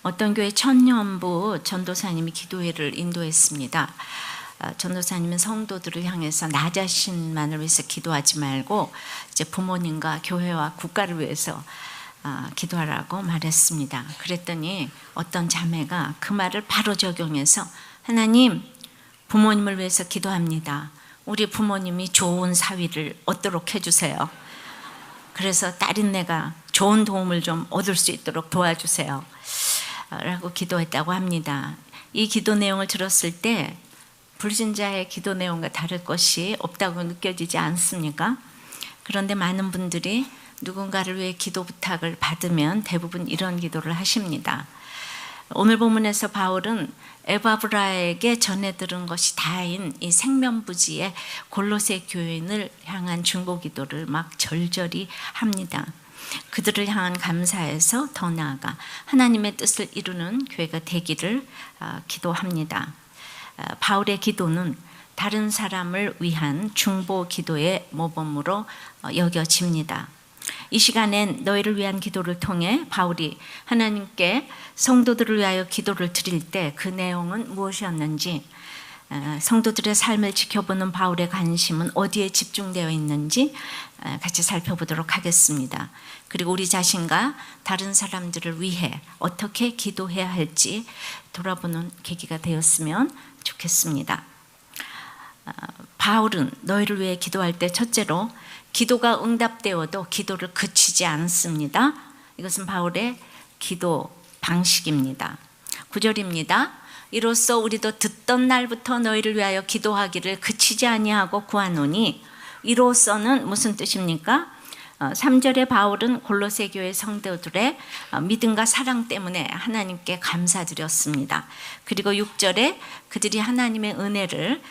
어떤 교회 천년부 전도사님이 기도회를 인도했습니다. 전도사님은 성도들을 향해서 나 자신만을 위해서 기도하지 말고 이제 부모님과 교회와 국가를 위해서 기도하라고 말했습니다. 그랬더니 어떤 자매가 그 말을 바로 적용해서 하나님, 부모님을 위해서 기도합니다. 우리 부모님이 좋은 사위를 얻도록 해주세요. 그래서 딸인 내가 좋은 도움을 좀 얻을 수 있도록 도와주세요. 라고 기도했다고 합니다. 이 기도 내용을 들었을 때 불신자의 기도 내용과 다를 것이 없다고 느껴지지 않습니까? 그런데 많은 분들이 누군가를 위해 기도 부탁을 받으면 대부분 이런 기도를 하십니다. 오늘 본문에서 바울은 에바브라에게 전해 들은 것이 다인 이 생면부지의 골로새 교인을 향한 중보 기도를 막 절절히 합니다. 그들을 향한 감사에서 더 나아가 하나님의 뜻을 이루는 교회가 되기를 기도합니다. 바울의 기도는 다른 사람을 위한 중보 기도의 모범으로 여겨집니다. 이 시간엔 너희를 위한 기도를 통해 바울이 하나님께 성도들을 위하여 기도를 드릴 때 그 내용은 무엇이었는지, 성도들의 삶을 지켜보는 바울의 관심은 어디에 집중되어 있는지 같이 살펴보도록 하겠습니다. 그리고 우리 자신과 다른 사람들을 위해 어떻게 기도해야 할지 돌아보는 계기가 되었으면 좋겠습니다. 바울은 너희를 위해 기도할 때 첫째로 기도가 응답되어도 기도를 그치지 않습니다. 이것은 바울의 기도 방식입니다. 9절입니다. 이로써 우리도 듣던 날부터 너희를 위하여 기도하기를 그치지 아니하고 구하노니, 이로써는 무슨 뜻입니까? 3절에 바울은 골로새 교회 성도들의 믿음과 사랑 때문에 하나님께 감사드렸습니다. 그리고 6절에 그들이 하나님의 은혜를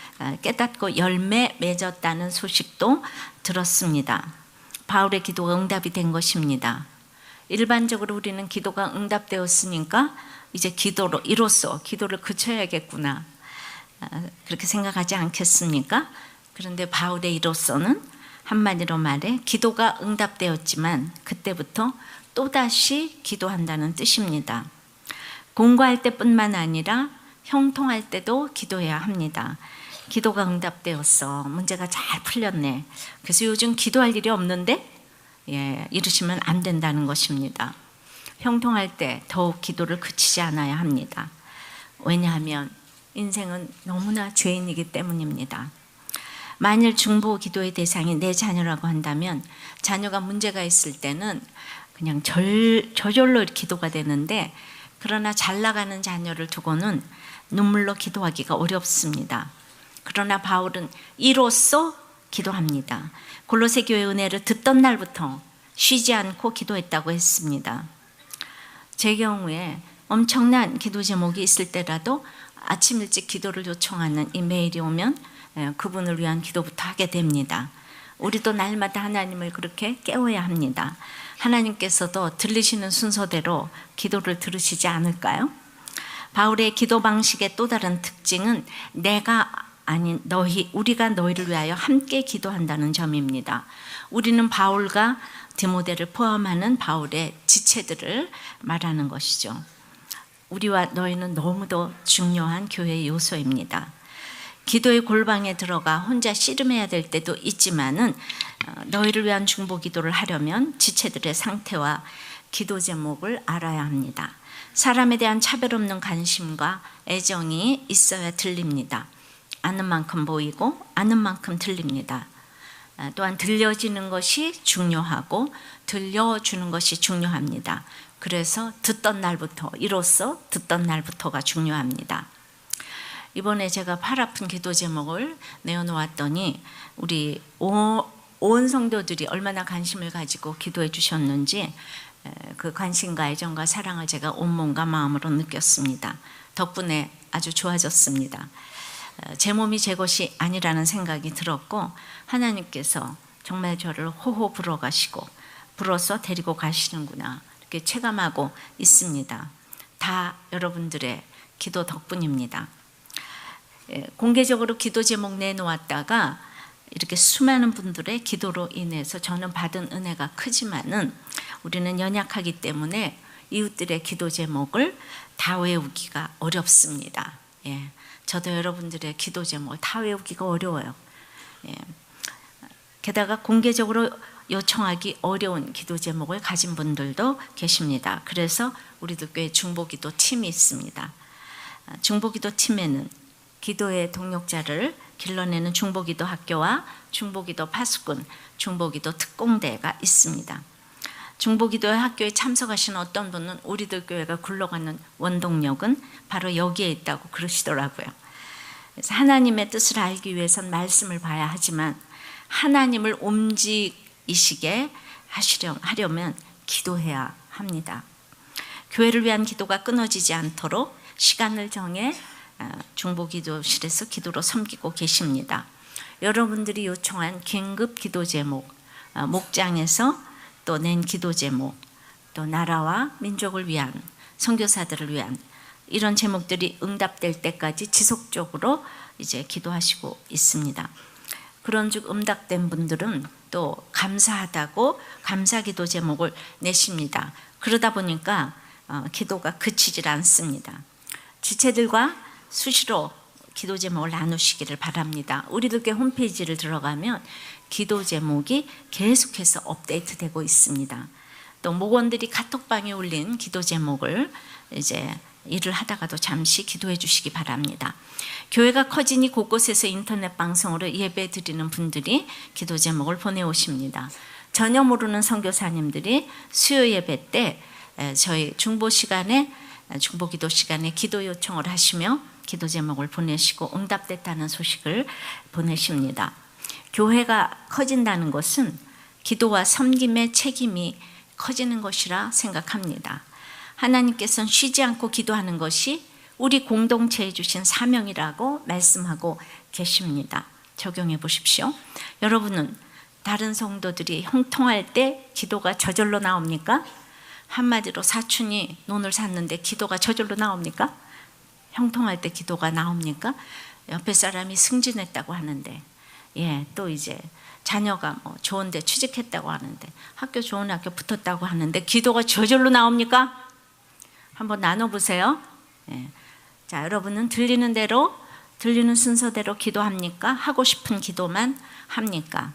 깨닫고 열매 맺었다는 소식도 들었습니다. 바울의 기도가 응답이 된 것입니다. 일반적으로 우리는 기도가 응답되었으니까 이제 이로써 기도를 그쳐야겠구나, 그렇게 생각하지 않겠습니까? 그런데 바울의 이로써는 한마디로 말해 기도가 응답되었지만 그때부터 또다시 기도한다는 뜻입니다. 공부할 때뿐만 아니라 형통할 때도 기도해야 합니다. 기도가 응답되었어. 문제가 잘 풀렸네. 그래서 요즘 기도할 일이 없는데? 이러시면 안 된다는 것입니다. 형통할 때 더욱 기도를 그치지 않아야 합니다. 왜냐하면 인생은 너무나 죄인이기 때문입니다. 만일 중보 기도의 대상이 내 자녀라고 한다면 자녀가 문제가 있을 때는 그냥 저절로 기도가 되는데, 그러나 잘 나가는 자녀를 두고는 눈물로 기도하기가 어렵습니다. 그러나 바울은 이로써 기도합니다. 골로새 교회 은혜를 듣던 날부터 쉬지 않고 기도했다고 했습니다. 제 경우에 엄청난 기도 제목이 있을 때라도 아침 일찍 기도를 요청하는 이 메일이 오면 그분을 위한 기도부터 하게 됩니다. 우리도 날마다 하나님을 그렇게 깨워야 합니다. 하나님께서도 들리시는 순서대로 기도를 들으시지 않을까요? 바울의 기도 방식의 또 다른 특징은 내가 아닌 우리가 너희를 위하여 함께 기도한다는 점입니다. 우리는 바울과 디모데를 포함하는 바울의 지체들을 말하는 것이죠. 우리와 너희는 너무도 중요한 교회의 요소입니다. 기도의 골방에 들어가 혼자 씨름해야 될 때도 있지만은 너희를 위한 중보 기도를 하려면 지체들의 상태와 기도 제목을 알아야 합니다. 사람에 대한 차별 없는 관심과 애정이 있어야 들립니다. 아는 만큼 보이고 아는 만큼 들립니다. 또한 들려지는 것이 중요하고 들려주는 것이 중요합니다. 그래서 이로써 듣던 날부터가 중요합니다. 이번에 제가 팔 아픈 기도 제목을 내어놓았더니 우리 온 성도들이 얼마나 관심을 가지고 기도해 주셨는지 그 관심과 애정과 사랑을 제가 온몸과 마음으로 느꼈습니다. 덕분에 아주 좋아졌습니다. 제 몸이 제 것이 아니라는 생각이 들었고, 하나님께서 정말 저를 호호 불어서 데리고 가시는구나, 이렇게 체감하고 있습니다. 다 여러분들의 기도 덕분입니다. 공개적으로 기도 제목 내놓았다가 이렇게 수많은 분들의 기도로 인해서 저는 받은 은혜가 크지만은 우리는 연약하기 때문에 이웃들의 기도 제목을 다 외우기가 어렵습니다. 예, 저도 여러분들의 기도 제목을 다 외우기가 어려워요. 예, 게다가 공개적으로 요청하기 어려운 기도 제목을 가진 분들도 계십니다. 그래서 우리들 교회 중보기도 팀이 있습니다. 중보기도 팀에는 기도의 동력자를 길러내는 중보기도 학교와 중보기도 파수꾼, 중보기도 특공대가 있습니다. 중보기도 학교에 참석하신 어떤 분은 우리들 교회가 굴러가는 원동력은 바로 여기에 있다고 그러시더라고요. 그래서 하나님의 뜻을 알기 위해선 말씀을 봐야 하지만 하나님을 움직이시게 하려면 기도해야 합니다. 교회를 위한 기도가 끊어지지 않도록 시간을 정해 중보기도실에서 기도로 섬기고 계십니다. 여러분들이 요청한 긴급 기도 제목, 목장에서 또 낸 기도 제목, 또 나라와 민족을 위한, 선교사들을 위한 이런 제목들이 응답될 때까지 지속적으로 이제 기도하시고 있습니다. 그런즉 응답된 분들은 또 감사하다고 감사기도 제목을 내십니다. 그러다 보니까 기도가 그치질 않습니다. 지체들과 수시로 기도 제목을 나누시기를 바랍니다. 우리들께 홈페이지를 들어가면 기도 제목이 계속해서 업데이트되고 있습니다. 또 목원들이 카톡방에 올린 기도 제목을 이제 일을 하다가도 잠시 기도해 주시기 바랍니다. 교회가 커지니 곳곳에서 인터넷 방송으로 예배 드리는 분들이 기도 제목을 보내오십니다. 전혀 모르는 선교사님들이 수요 예배 때 저희 중보기도 시간에 기도 요청을 하시며 기도 제목을 보내시고 응답됐다는 소식을 보내십니다. 교회가 커진다는 것은 기도와 섬김의 책임이 커지는 것이라 생각합니다. 하나님께서는 쉬지 않고 기도하는 것이 우리 공동체에 주신 사명이라고 말씀하고 계십니다. 적용해 보십시오. 여러분은 다른 성도들이 형통할 때 기도가 저절로 나옵니까? 한마디로 사촌이 논을 샀는데 기도가 저절로 나옵니까? 형통할 때 기도가 나옵니까? 옆에 사람이 승진했다고 하는데, 또 이제 자녀가 뭐 좋은 데 취직했다고 하는데, 학교 좋은 학교 붙었다고 하는데 기도가 저절로 나옵니까? 한번 나눠보세요. 자, 여러분은 들리는 대로, 들리는 순서대로 기도합니까? 하고 싶은 기도만 합니까?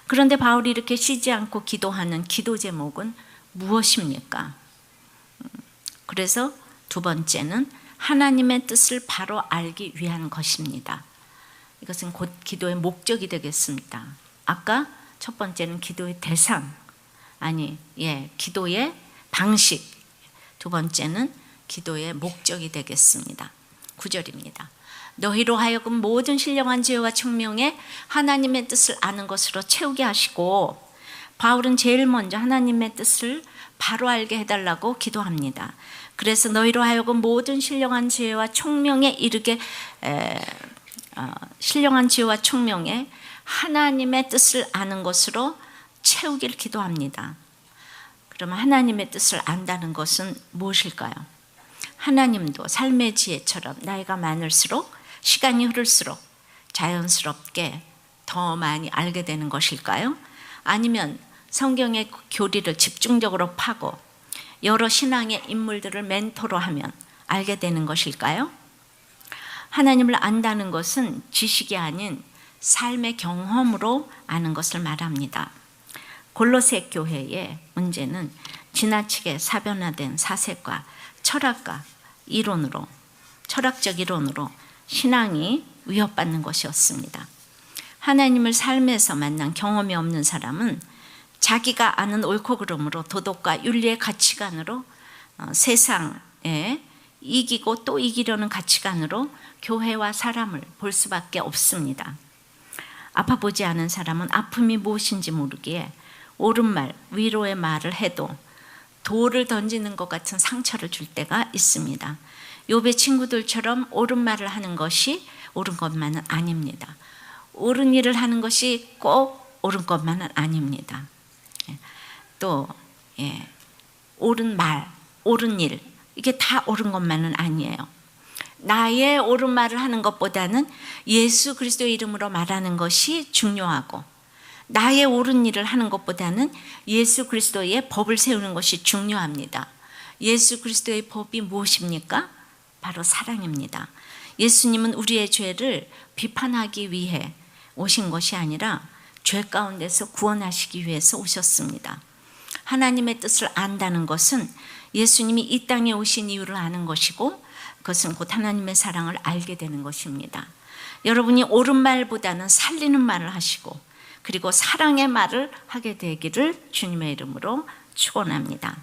그런데 바울이 이렇게 쉬지 않고 기도하는 기도 제목은 무엇입니까? 그래서 두 번째는 하나님의 뜻을 바로 알기 위한 것입니다. 이것은 곧 기도의 목적이 되겠습니다. 아까 첫 번째는 기도의 대상, 기도의 방식. 두 번째는 기도의 목적이 되겠습니다. 9절입니다. 너희로 하여금 모든 신령한 지혜와 총명에 하나님의 뜻을 아는 것으로 채우게 하시고, 바울은 제일 먼저 하나님의 뜻을 바로 알게 해달라고 기도합니다. 그래서 너희로 하여금 모든 신령한 지혜와 총명에 이르게 신령한 지혜와 총명에 하나님의 뜻을 아는 것으로 채우기를 기도합니다. 그러면 하나님의 뜻을 안다는 것은 무엇일까요? 하나님도 삶의 지혜처럼 나이가 많을수록, 시간이 흐를수록 자연스럽게 더 많이 알게 되는 것일까요? 아니면 성경의 교리를 집중적으로 파고 여러 신앙의 인물들을 멘토로 하면 알게 되는 것일까요? 하나님을 안다는 것은 지식이 아닌 삶의 경험으로 아는 것을 말합니다. 골로새 교회의 문제는 지나치게 사변화된 사색과 철학적 이론으로 신앙이 위협받는 것이었습니다. 하나님을 삶에서 만난 경험이 없는 사람은 자기가 아는 옳고 그름으로 도덕과 윤리의 가치관으로 세상에 이기고 또 이기려는 가치관으로 교회와 사람을 볼 수밖에 없습니다. 아파보지 않은 사람은 아픔이 무엇인지 모르기에 옳은 말, 위로의 말을 해도 돌을 던지는 것 같은 상처를 줄 때가 있습니다. 욥의 친구들처럼 옳은 말을 하는 것이 옳은 것만은 아닙니다. 옳은 일을 하는 것이 꼭 옳은 것만은 아닙니다. 또 옳은 말, 옳은 일, 이게 다 옳은 것만은 아니에요. 나의 옳은 말을 하는 것보다는 예수 그리스도의 이름으로 말하는 것이 중요하고, 나의 옳은 일을 하는 것보다는 예수 그리스도의 법을 세우는 것이 중요합니다. 예수 그리스도의 법이 무엇입니까? 바로 사랑입니다. 예수님은 우리의 죄를 비판하기 위해 오신 것이 아니라 죄 가운데서 구원하시기 위해서 오셨습니다. 하나님의 뜻을 안다는 것은 예수님이 이 땅에 오신 이유를 아는 것이고, 그것은 곧 하나님의 사랑을 알게 되는 것입니다. 여러분이 옳은 말보다는 살리는 말을 하시고, 그리고 사랑의 말을 하게 되기를 주님의 이름으로 축원합니다.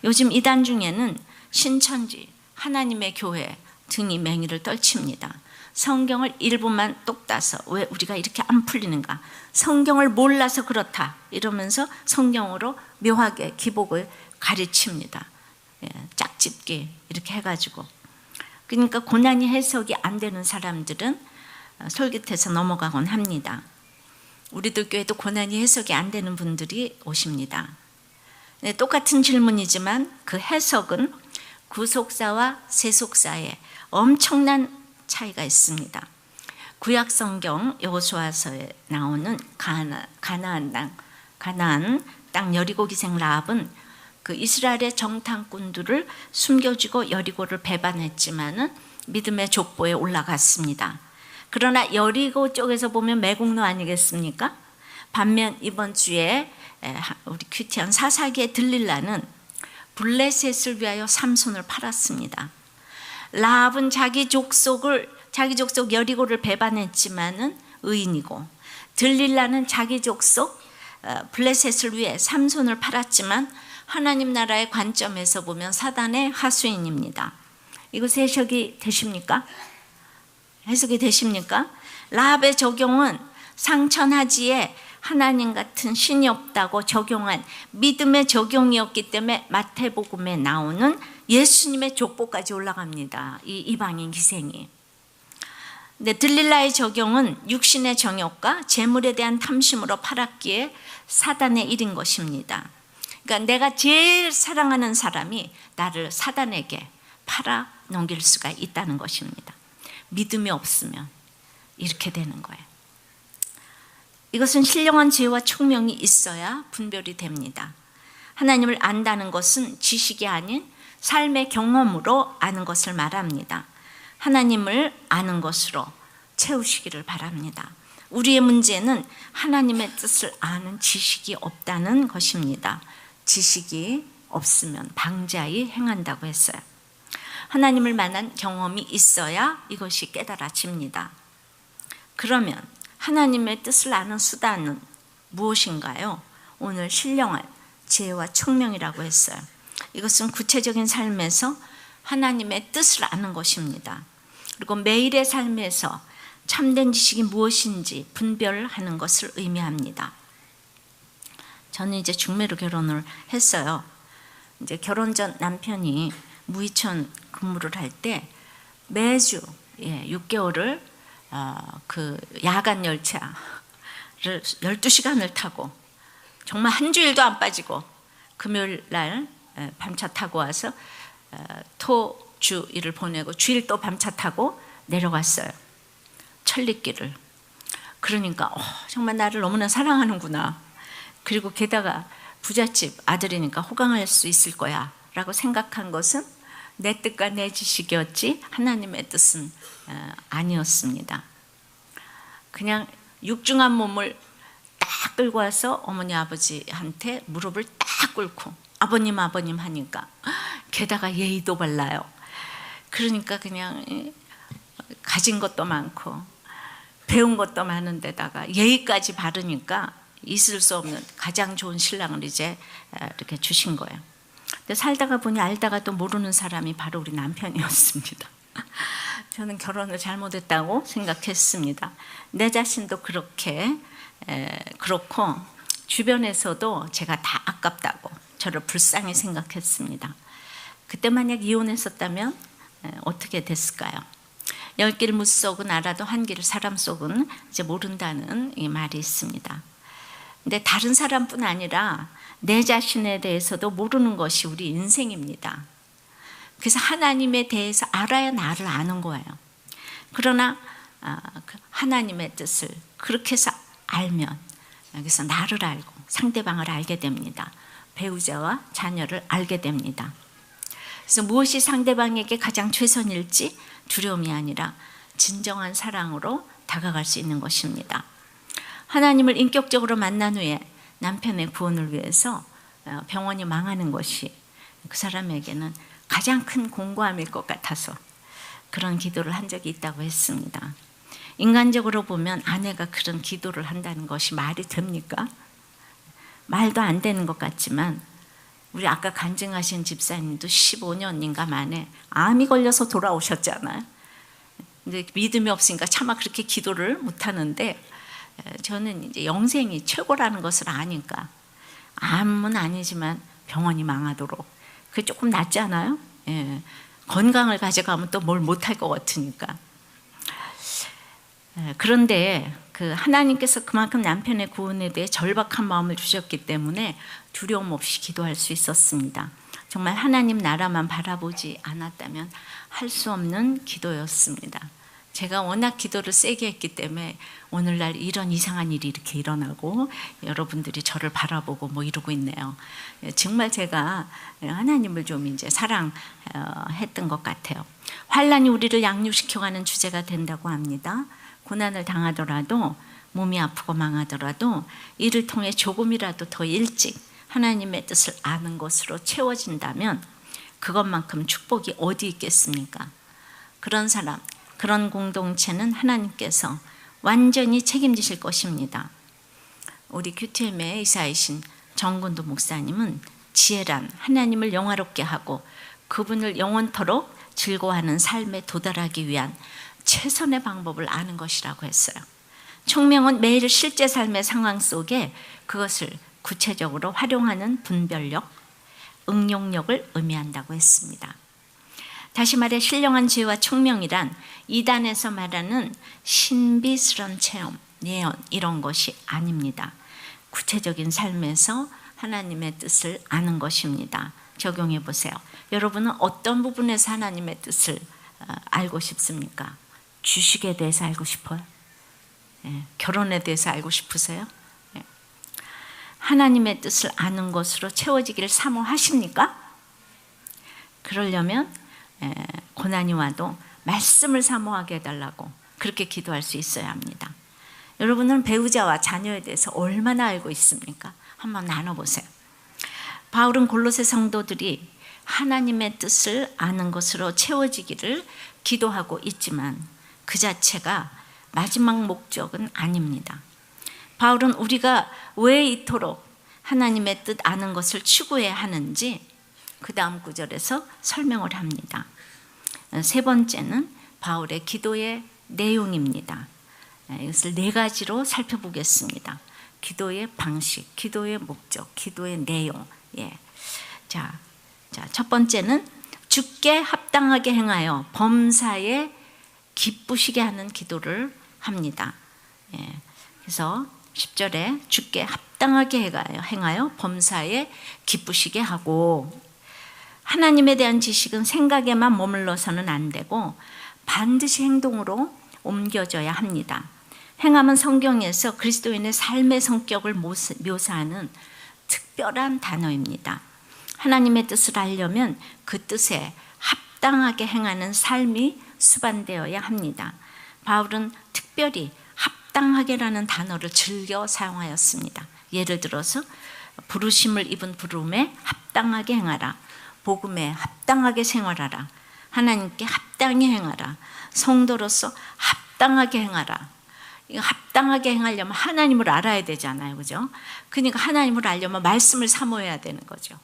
요즘 이단 중에는 신천지, 하나님의 교회 등이 맹위를 떨칩니다. 성경을 일부만 똑 따서 왜 우리가 이렇게 안 풀리는가? 성경을 몰라서 그렇다 이러면서 성경으로 묘하게 기복을 가르칩니다. 짝짓기 이렇게 해가지고. 그러니까 고난이 해석이 안 되는 사람들은 솔깃해서 넘어가곤 합니다. 우리들 교회도 고난이 해석이 안 되는 분들이 오십니다. 똑같은 질문이지만 그 해석은 구속사와 세속사에 엄청난 차이가 있습니다. 구약 성경 여호수아서에 나오는 가나안 땅 여리고 기생 라합은 그 이스라엘의 정탐꾼들을 숨겨주고 여리고를 배반했지만은 믿음의 족보에 올라갔습니다. 그러나 여리고 쪽에서 보면 매국노 아니겠습니까? 반면 이번 주에 우리 큐티한 사사기에 들릴라는 블레셋을 위하여 삼손을 팔았습니다. 라합은 자기 족속 여리고를 배반했지만은 의인이고, 들릴라는 자기 족속 블레셋을 위해 삼손을 팔았지만 하나님 나라의 관점에서 보면 사단의 하수인입니다. 이것이 해석이 되십니까? 라합의 적용은 상천하지에 하나님 같은 신이 없다고 적용한 믿음의 적용이었기 때문에 마태복음에 나오는 예수님의 족보까지 올라갑니다. 이 이방인 기생이. 근데 들릴라의 적용은 육신의 정욕과 재물에 대한 탐심으로 팔았기에 사단의 일인 것입니다. 그러니까 내가 제일 사랑하는 사람이 나를 사단에게 팔아 넘길 수가 있다는 것입니다. 믿음이 없으면 이렇게 되는 거예요. 이것은 신령한 지혜와 총명이 있어야 분별이 됩니다. 하나님을 안다는 것은 지식이 아닌 삶의 경험으로 아는 것을 말합니다. 하나님을 아는 것으로 채우시기를 바랍니다. 우리의 문제는 하나님의 뜻을 아는 지식이 없다는 것입니다. 지식이 없으면 방자히 행한다고 했어요. 하나님을 만난 경험이 있어야 이것이 깨달아집니다. 그러면 하나님의 뜻을 아는 수단은 무엇인가요? 오늘 신령한 지혜와 총명이라고 했어요. 이것은 구체적인 삶에서 하나님의 뜻을 아는 것입니다. 그리고 매일의 삶에서 참된 지식이 무엇인지 분별하는 것을 의미합니다. 저는 이제 중매로 결혼을 했어요. 이제 결혼 전 남편이 무이천 근무를 할 때 매주 6개월을 그 야간 열차를 12시간을 타고 정말 한 주일도 안 빠지고 금요일 날 밤차 타고 와서 토, 주 일을 보내고 주일 또 밤차 타고 내려갔어요. 천리길을. 그러니까 정말 나를 너무나 사랑하는구나. 그리고 게다가 부잣집 아들이니까 호강할 수 있을 거야 라고 생각한 것은 내 뜻과 내 지식이었지 하나님의 뜻은 아니었습니다. 그냥 육중한 몸을 딱 끌고 와서 어머니 아버지한테 무릎을 딱 꿇고 아버님 하니까 게다가 예의도 발라요. 그러니까 그냥 가진 것도 많고 배운 것도 많은데다가 예의까지 바르니까 있을 수 없는 가장 좋은 신랑을 이제 이렇게 주신 거예요. 근데 살다가 보니 알다가 또 모르는 사람이 바로 우리 남편이었습니다. 저는 결혼을 잘못했다고 생각했습니다. 내 자신도 그렇고 주변에서도 제가 다 아깝다고 저를 불쌍히 생각했습니다. 그때 만약 이혼했었다면 어떻게 됐을까요? 10길 못 속은 알아도 한 길 사람 속은 이제 모른다는 이 말이 있습니다. 근데 다른 사람뿐 아니라 내 자신에 대해서도 모르는 것이 우리 인생입니다. 그래서 하나님에 대해서 알아야 나를 아는 거예요. 그러나 하나님의 뜻을 그렇게 해서 알면 여기서 나를 알고 상대방을 알게 됩니다. 배우자와 자녀를 알게 됩니다. 그래서 무엇이 상대방에게 가장 최선일지 두려움이 아니라 진정한 사랑으로 다가갈 수 있는 것입니다. 하나님을 인격적으로 만난 후에 남편의 구원을 위해서 병원이 망하는 것이 그 사람에게는 가장 큰 공고함일 것 같아서 그런 기도를 한 적이 있다고 했습니다. 인간적으로 보면 아내가 그런 기도를 한다는 것이 말이 됩니까? 말도 안 되는 것 같지만 우리 아까 간증하신 집사님도 15년인가 만에 암이 걸려서 돌아오셨잖아요. 근데 믿음이 없으니까 차마 그렇게 기도를 못 하는데 저는 이제 영생이 최고라는 것을 아니까 암은 아니지만 병원이 망하도록 그게 조금 낫지 않아요? 예. 건강을 가져가면 또 뭘 못할 것 같으니까. 그런데 그 하나님께서 그만큼 남편의 구원에 대해 절박한 마음을 주셨기 때문에 두려움 없이 기도할 수 있었습니다. 정말 하나님 나라만 바라보지 않았다면 할 수 없는 기도였습니다. 제가 워낙 기도를 세게 했기 때문에 오늘날 이런 이상한 일이 이렇게 일어나고 여러분들이 저를 바라보고 뭐 이러고 있네요. 정말 제가 하나님을 좀 이제 사랑했던 것 같아요. 환란이 우리를 양육시켜가는 주제가 된다고 합니다. 고난을 당하더라도 몸이 아프고 망하더라도 이를 통해 조금이라도 더 일찍 하나님의 뜻을 아는 것으로 채워진다면 그것만큼 축복이 어디 있겠습니까? 그런 사람, 그런 공동체는 하나님께서 완전히 책임지실 것입니다. 우리 QTM의 이사이신 정근도 목사님은 지혜란 하나님을 영화롭게 하고 그분을 영원토록 즐거워하는 삶에 도달하기 위한 최선의 방법을 아는 것이라고 했어요. 총명은 매일 실제 삶의 상황 속에 그것을 구체적으로 활용하는 분별력, 응용력을 의미한다고 했습니다. 다시 말해 신령한 지혜와 총명이란 이단에서 말하는 신비스러운 체험, 예언 이런 것이 아닙니다. 구체적인 삶에서 하나님의 뜻을 아는 것입니다. 적용해 보세요. 여러분은 어떤 부분에서 하나님의 뜻을 알고 싶습니까? 주식에 대해서 알고 싶어요? 결혼에 대해서 알고 싶으세요? 하나님의 뜻을 아는 것으로 채워지기를 사모하십니까? 그러려면 고난이 와도 말씀을 사모하게 해달라고 그렇게 기도할 수 있어야 합니다. 여러분은 배우자와 자녀에 대해서 얼마나 알고 있습니까? 한번 나눠보세요. 바울은 골로새 성도들이 하나님의 뜻을 아는 것으로 채워지기를 기도하고 있지만 그 자체가 마지막 목적은 아닙니다. 바울은 우리가 왜 이토록 하나님의 뜻 아는 것을 추구해야 하는지 그 다음 구절에서 설명을 합니다. 세 번째는 바울의 기도의 내용입니다. 이것을 네 가지로 살펴보겠습니다. 기도의 방식, 기도의 목적, 기도의 내용. 자, 첫 번째는 주께 합당하게 행하여 범사에 기쁘시게 하는 기도를 합니다. 그래서 10절에 주께 합당하게 행하여 범사에 기쁘시게 하고, 하나님에 대한 지식은 생각에만 머물러서는 안 되고 반드시 행동으로 옮겨져야 합니다. 행함은 성경에서 그리스도인의 삶의 성격을 묘사하는 특별한 단어입니다. 하나님의 뜻을 알려면 그 뜻에 합당하게 행하는 삶이 수반되어야 합니다. 바울은 특별히 합당하게라는 단어를 즐겨 사용하였습니다. 예를 들어서 부르심을 입은 부름에 합당하게 행하라, 복음에 합당하게 생활하라, 하나님께 합당히 행하라, 성도로서 합당하게 행하라. 이거 합당하게 행하려면 하나님을 알아야 되잖아요, 그죠? 그러니까 하나님을 알려면 말씀을 사모해야 되는 거죠.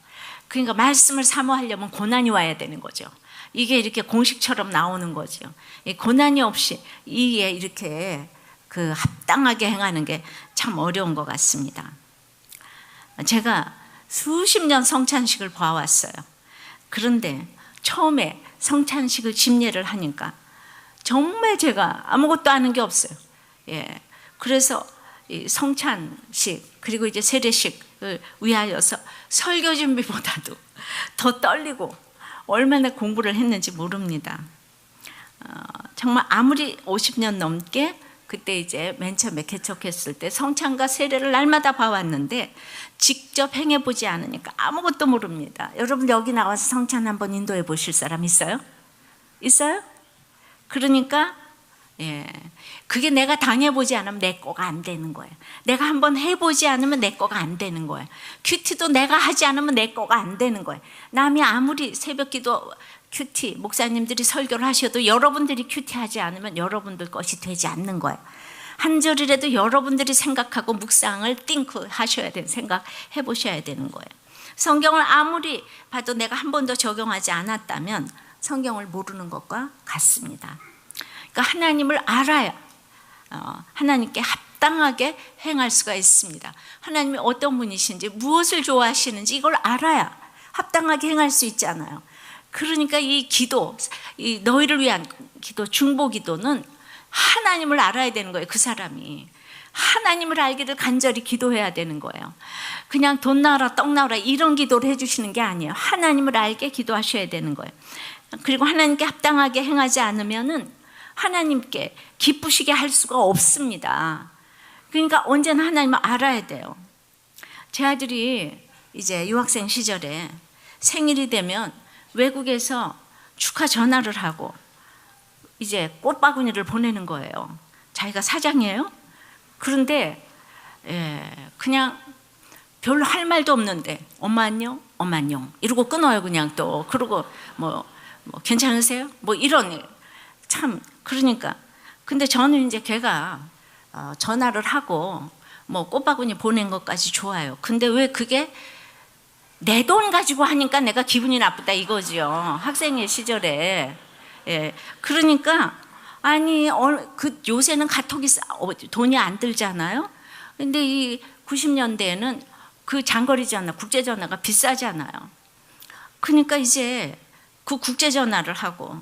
그러니까 말씀을 사모하려면 고난이 와야 되는 거죠. 이게 이렇게 공식처럼 나오는 거죠. 고난이 없이 이게 이렇게 그 합당하게 행하는 게 참 어려운 것 같습니다. 제가 수십 년 성찬식을 봐왔어요. 그런데 처음에 성찬식을 집례를 하니까 정말 제가 아무것도 아는 게 없어요. 그래서 이 성찬식 그리고 이제 세례식을 위하여서 설교 준비보다도 더 떨리고 얼마나 공부를 했는지 모릅니다. 정말 아무리 50년 넘게 그때 이제 맨 처음에 개척했을 때 성찬과 세례를 날마다 봐왔는데 직접 행해보지 않으니까 아무것도 모릅니다. 여러분 여기 나와서 성찬 한번 인도해 보실 사람 있어요? 있어요? 그러니까 그게 내가 당해보지 않으면 내 거가 안 되는 거예요. 내가 한번 해보지 않으면 내 거가 안 되는 거예요. 큐티도 내가 하지 않으면 내 거가 안 되는 거예요. 남이 아무리 새벽기도 큐티 목사님들이 설교를 하셔도 여러분들이 큐티하지 않으면 여러분들 것이 되지 않는 거예요. 한 절이라도 여러분들이 생각하고 묵상을 띵크 하셔야 되는 생각해 보셔야 되는 거예요. 성경을 아무리 봐도 내가 한 번도 적용하지 않았다면 성경을 모르는 것과 같습니다. 그러니까 하나님을 알아야 하나님께 합당하게 행할 수가 있습니다. 하나님이 어떤 분이신지 무엇을 좋아하시는지 이걸 알아야 합당하게 행할 수 있잖아요. 그러니까 이 기도, 이 너희를 위한 기도, 중보 기도는 하나님을 알아야 되는 거예요. 그 사람이 하나님을 알기를 간절히 기도해야 되는 거예요. 그냥 돈 나와라 떡 나와라 이런 기도를 해주시는 게 아니에요. 하나님을 알게 기도하셔야 되는 거예요. 그리고 하나님께 합당하게 행하지 않으면은 하나님께 기쁘시게 할 수가 없습니다. 그러니까 언제나 하나님을 알아야 돼요. 제 아들이 이제 유학생 시절에 생일이 되면 외국에서 축하 전화를 하고 이제 꽃바구니를 보내는 거예요. 자기가 사장이에요. 그런데 그냥 별로 할 말도 없는데 엄마 안녕, 엄마 안녕 이러고 끊어요. 그냥 또 그러고 뭐 괜찮으세요? 뭐 이런 참 그러니까 근데 저는 이제 걔가 전화를 하고 뭐 꽃바구니 보낸 것까지 좋아요. 근데 왜 그게 내 돈 가지고 하니까 내가 기분이 나쁘다 이거지요. 학생의 시절에. 그러니까 아니 그 요새는 카톡이 돈이 안 들잖아요. 근데 이 90년대에는 그 장거리 전화, 국제 전화가 비싸잖아요. 그러니까 이제 그 국제 전화를 하고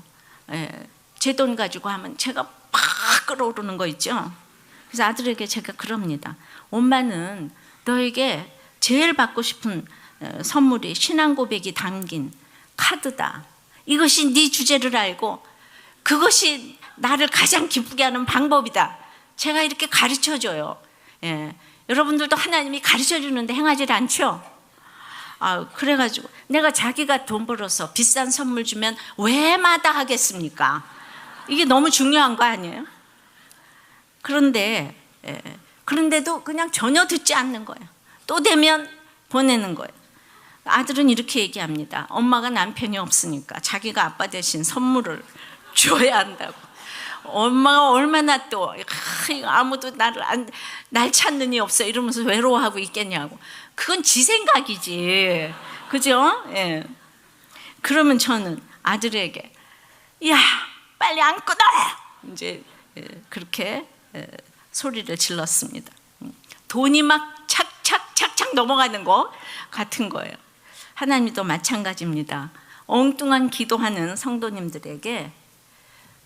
제 돈 가지고 하면 제가 막 끌어오르는 거 있죠. 그래서 아들에게 제가 그럽니다. 엄마는 너에게 제일 받고 싶은 선물이 신앙 고백이 담긴 카드다. 이것이 네 주제를 알고 그것이 나를 가장 기쁘게 하는 방법이다. 제가 이렇게 가르쳐줘요. 여러분들도 하나님이 가르쳐주는데 행하지 않죠? 그래가지고 내가 자기가 돈 벌어서 비싼 선물 주면 왜 마다하겠습니까? 이게 너무 중요한 거 아니에요? 그런데도 그냥 전혀 듣지 않는 거예요. 또 되면 보내는 거예요. 아들은 이렇게 얘기합니다. 엄마가 남편이 없으니까 자기가 아빠 대신 선물을 줘야 한다고. 엄마가 얼마나 또 아무도 날 찾는 이 없어 이러면서 외로워하고 있겠냐고. 그건 지 생각이지. 그죠? 그러면 저는 아들에게 야 빨리 안 끊어 이제 그렇게 소리를 질렀습니다. 돈이 막 착착 넘어가는 거 같은 거예요. 하나님도 마찬가지입니다. 엉뚱한 기도하는 성도님들에게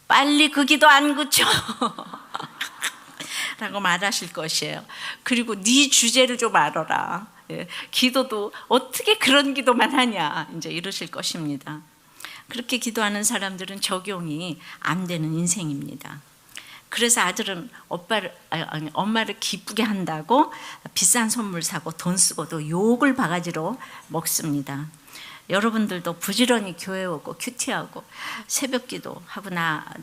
빨리 그 기도 안 그쳐 라고 말하실 것이에요. 그리고 네 주제를 좀 알아라. 기도도 어떻게 그런 기도만 하냐 이제 이러실 것입니다. 그렇게 기도하는 사람들은 적용이 안 되는 인생입니다. 그래서 아들은 엄마를 기쁘게 한다고 비싼 선물 사고 돈 쓰고도 욕을 바가지로 먹습니다. 여러분들도 부지런히 교회 오고 큐티하고 새벽기도 하고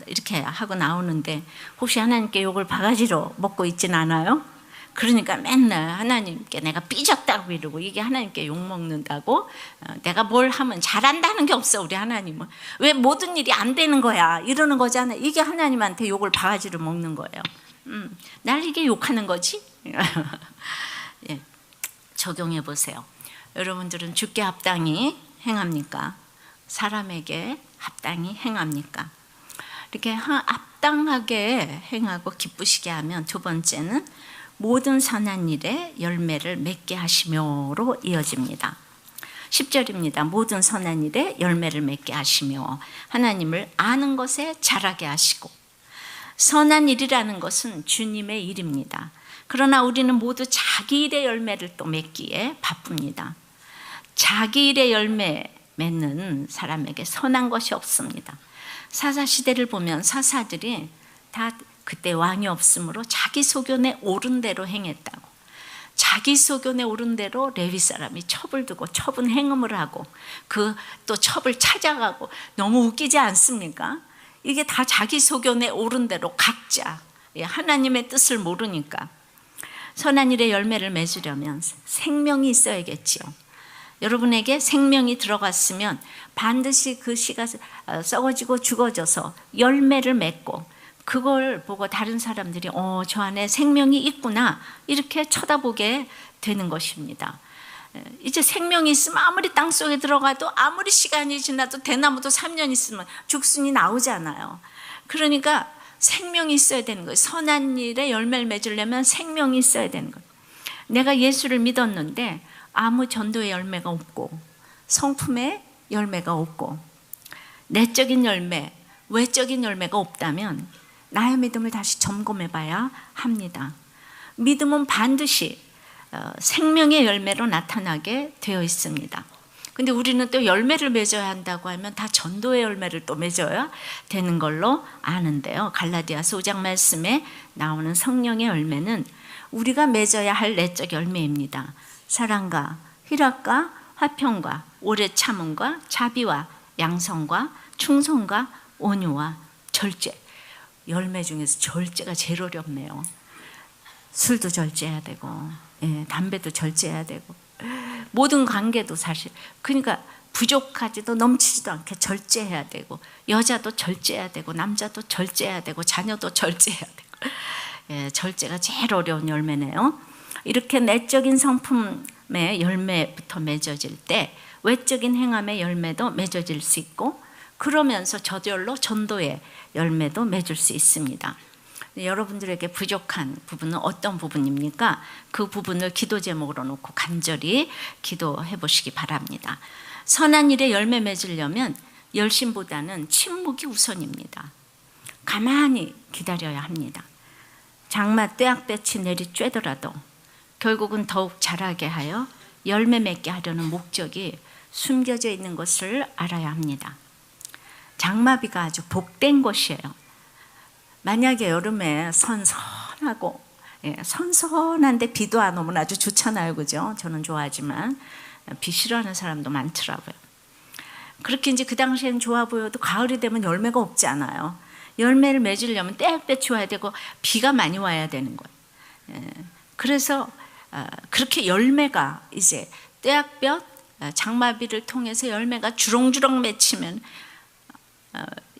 이렇게 하고 나오는데 혹시 하나님께 욕을 바가지로 먹고 있진 않아요? 그러니까 맨날 하나님께 내가 삐졌다고 이러고 이게 하나님께 욕 먹는다고 내가 뭘 하면 잘한다는 게 없어. 우리 하나님은 왜 모든 일이 안 되는 거야 이러는 거잖아요. 이게 하나님한테 욕을 바가지로 먹는 거예요. 날 이게 욕하는 거지? 적용해 보세요. 여러분들은 주께 합당히 행합니까? 사람에게 합당히 행합니까? 이렇게 합당하게 행하고 기쁘시게 하면 두 번째는 모든 선한 일에 열매를 맺게 하시며로 이어집니다. 10절입니다. 모든 선한 일에 열매를 맺게 하시며 하나님을 아는 것에 자라게 하시고. 선한 일이라는 것은 주님의 일입니다. 그러나 우리는 모두 자기 일의 열매를 또 맺기에 바쁩니다. 자기 일의 열매 맺는 사람에게 선한 것이 없습니다. 사사시대를 보면 사사들이 다 그때 왕이 없으므로 자기 소견에 옳은 대로 행했다고. 자기 소견에 옳은 대로 레위 사람이 첩을 두고 첩은 행음을 하고 그 또 첩을 찾아가고. 너무 웃기지 않습니까? 이게 다 자기 소견에 옳은 대로 각자 하나님의 뜻을 모르니까. 선한 일의 열매를 맺으려면 생명이 있어야겠지요. 여러분에게 생명이 들어갔으면 반드시 그 씨가 썩어지고 죽어져서 열매를 맺고, 그걸 보고 다른 사람들이 저 안에 생명이 있구나 이렇게 쳐다보게 되는 것입니다. 이제 생명이 있으면 아무리 땅속에 들어가도 아무리 시간이 지나도 대나무도 3년 있으면 죽순이 나오잖아요. 그러니까 생명이 있어야 되는 거예요. 선한 일에 열매를 맺으려면 생명이 있어야 되는 거예요. 내가 예수를 믿었는데 아무 전도의 열매가 없고 성품의 열매가 없고 내적인 열매, 외적인 열매가 없다면 나의 믿음을 다시 점검해 봐야 합니다. 믿음은 반드시 생명의 열매로 나타나게 되어 있습니다. 근데 우리는 또 열매를 맺어야 한다고 하면 다 전도의 열매를 또 맺어야 되는 걸로 아는데요. 갈라디아서 5장 말씀에 나오는 성령의 열매는 우리가 맺어야 할 내적 열매입니다. 사랑과 희락과 화평과 오래 참음과 자비와 양성과 충성과 온유와 절제. 열매 중에서 절제가 제일 어렵네요. 술도 절제해야 되고, 담배도 절제해야 되고, 모든 관계도 사실, 그러니까 부족하지도 넘치지도 않게 절제해야 되고, 여자도 절제해야 되고, 남자도 절제해야 되고, 자녀도 절제해야 되고. 절제가 제일 어려운 열매네요. 이렇게 내적인 성품의 열매부터 맺어질 때 외적인 행함의 열매도 맺어질 수 있고, 그러면서 저절로 전도의 열매도 맺을 수 있습니다. 여러분들에게 부족한 부분은 어떤 부분입니까? 그 부분을 기도 제목으로 놓고 간절히 기도해 보시기 바랍니다. 선한 일에 열매 맺으려면 열심보다는 침묵이 우선입니다. 가만히 기다려야 합니다. 장마 떼약볕이 내리쬐더라도 결국은 더욱 자라게 하여 열매 맺게 하려는 목적이 숨겨져 있는 것을 알아야 합니다. 장마비가 아주 복된 것이에요. 만약에 여름에 선선하고 선선한데 비도 안 오면 아주 좋잖아요, 그죠? 저는 좋아하지만 비 싫어하는 사람도 많더라고요. 그렇게 이제 그 당시에는 좋아 보여도 가을이 되면 열매가 없지 않아요. 열매를 맺으려면 떼약볕이 와야 되고 비가 많이 와야 되는 거예요. 그래서 그렇게 열매가 이제 떼약볕, 장마비를 통해서 열매가 주렁주렁 맺히면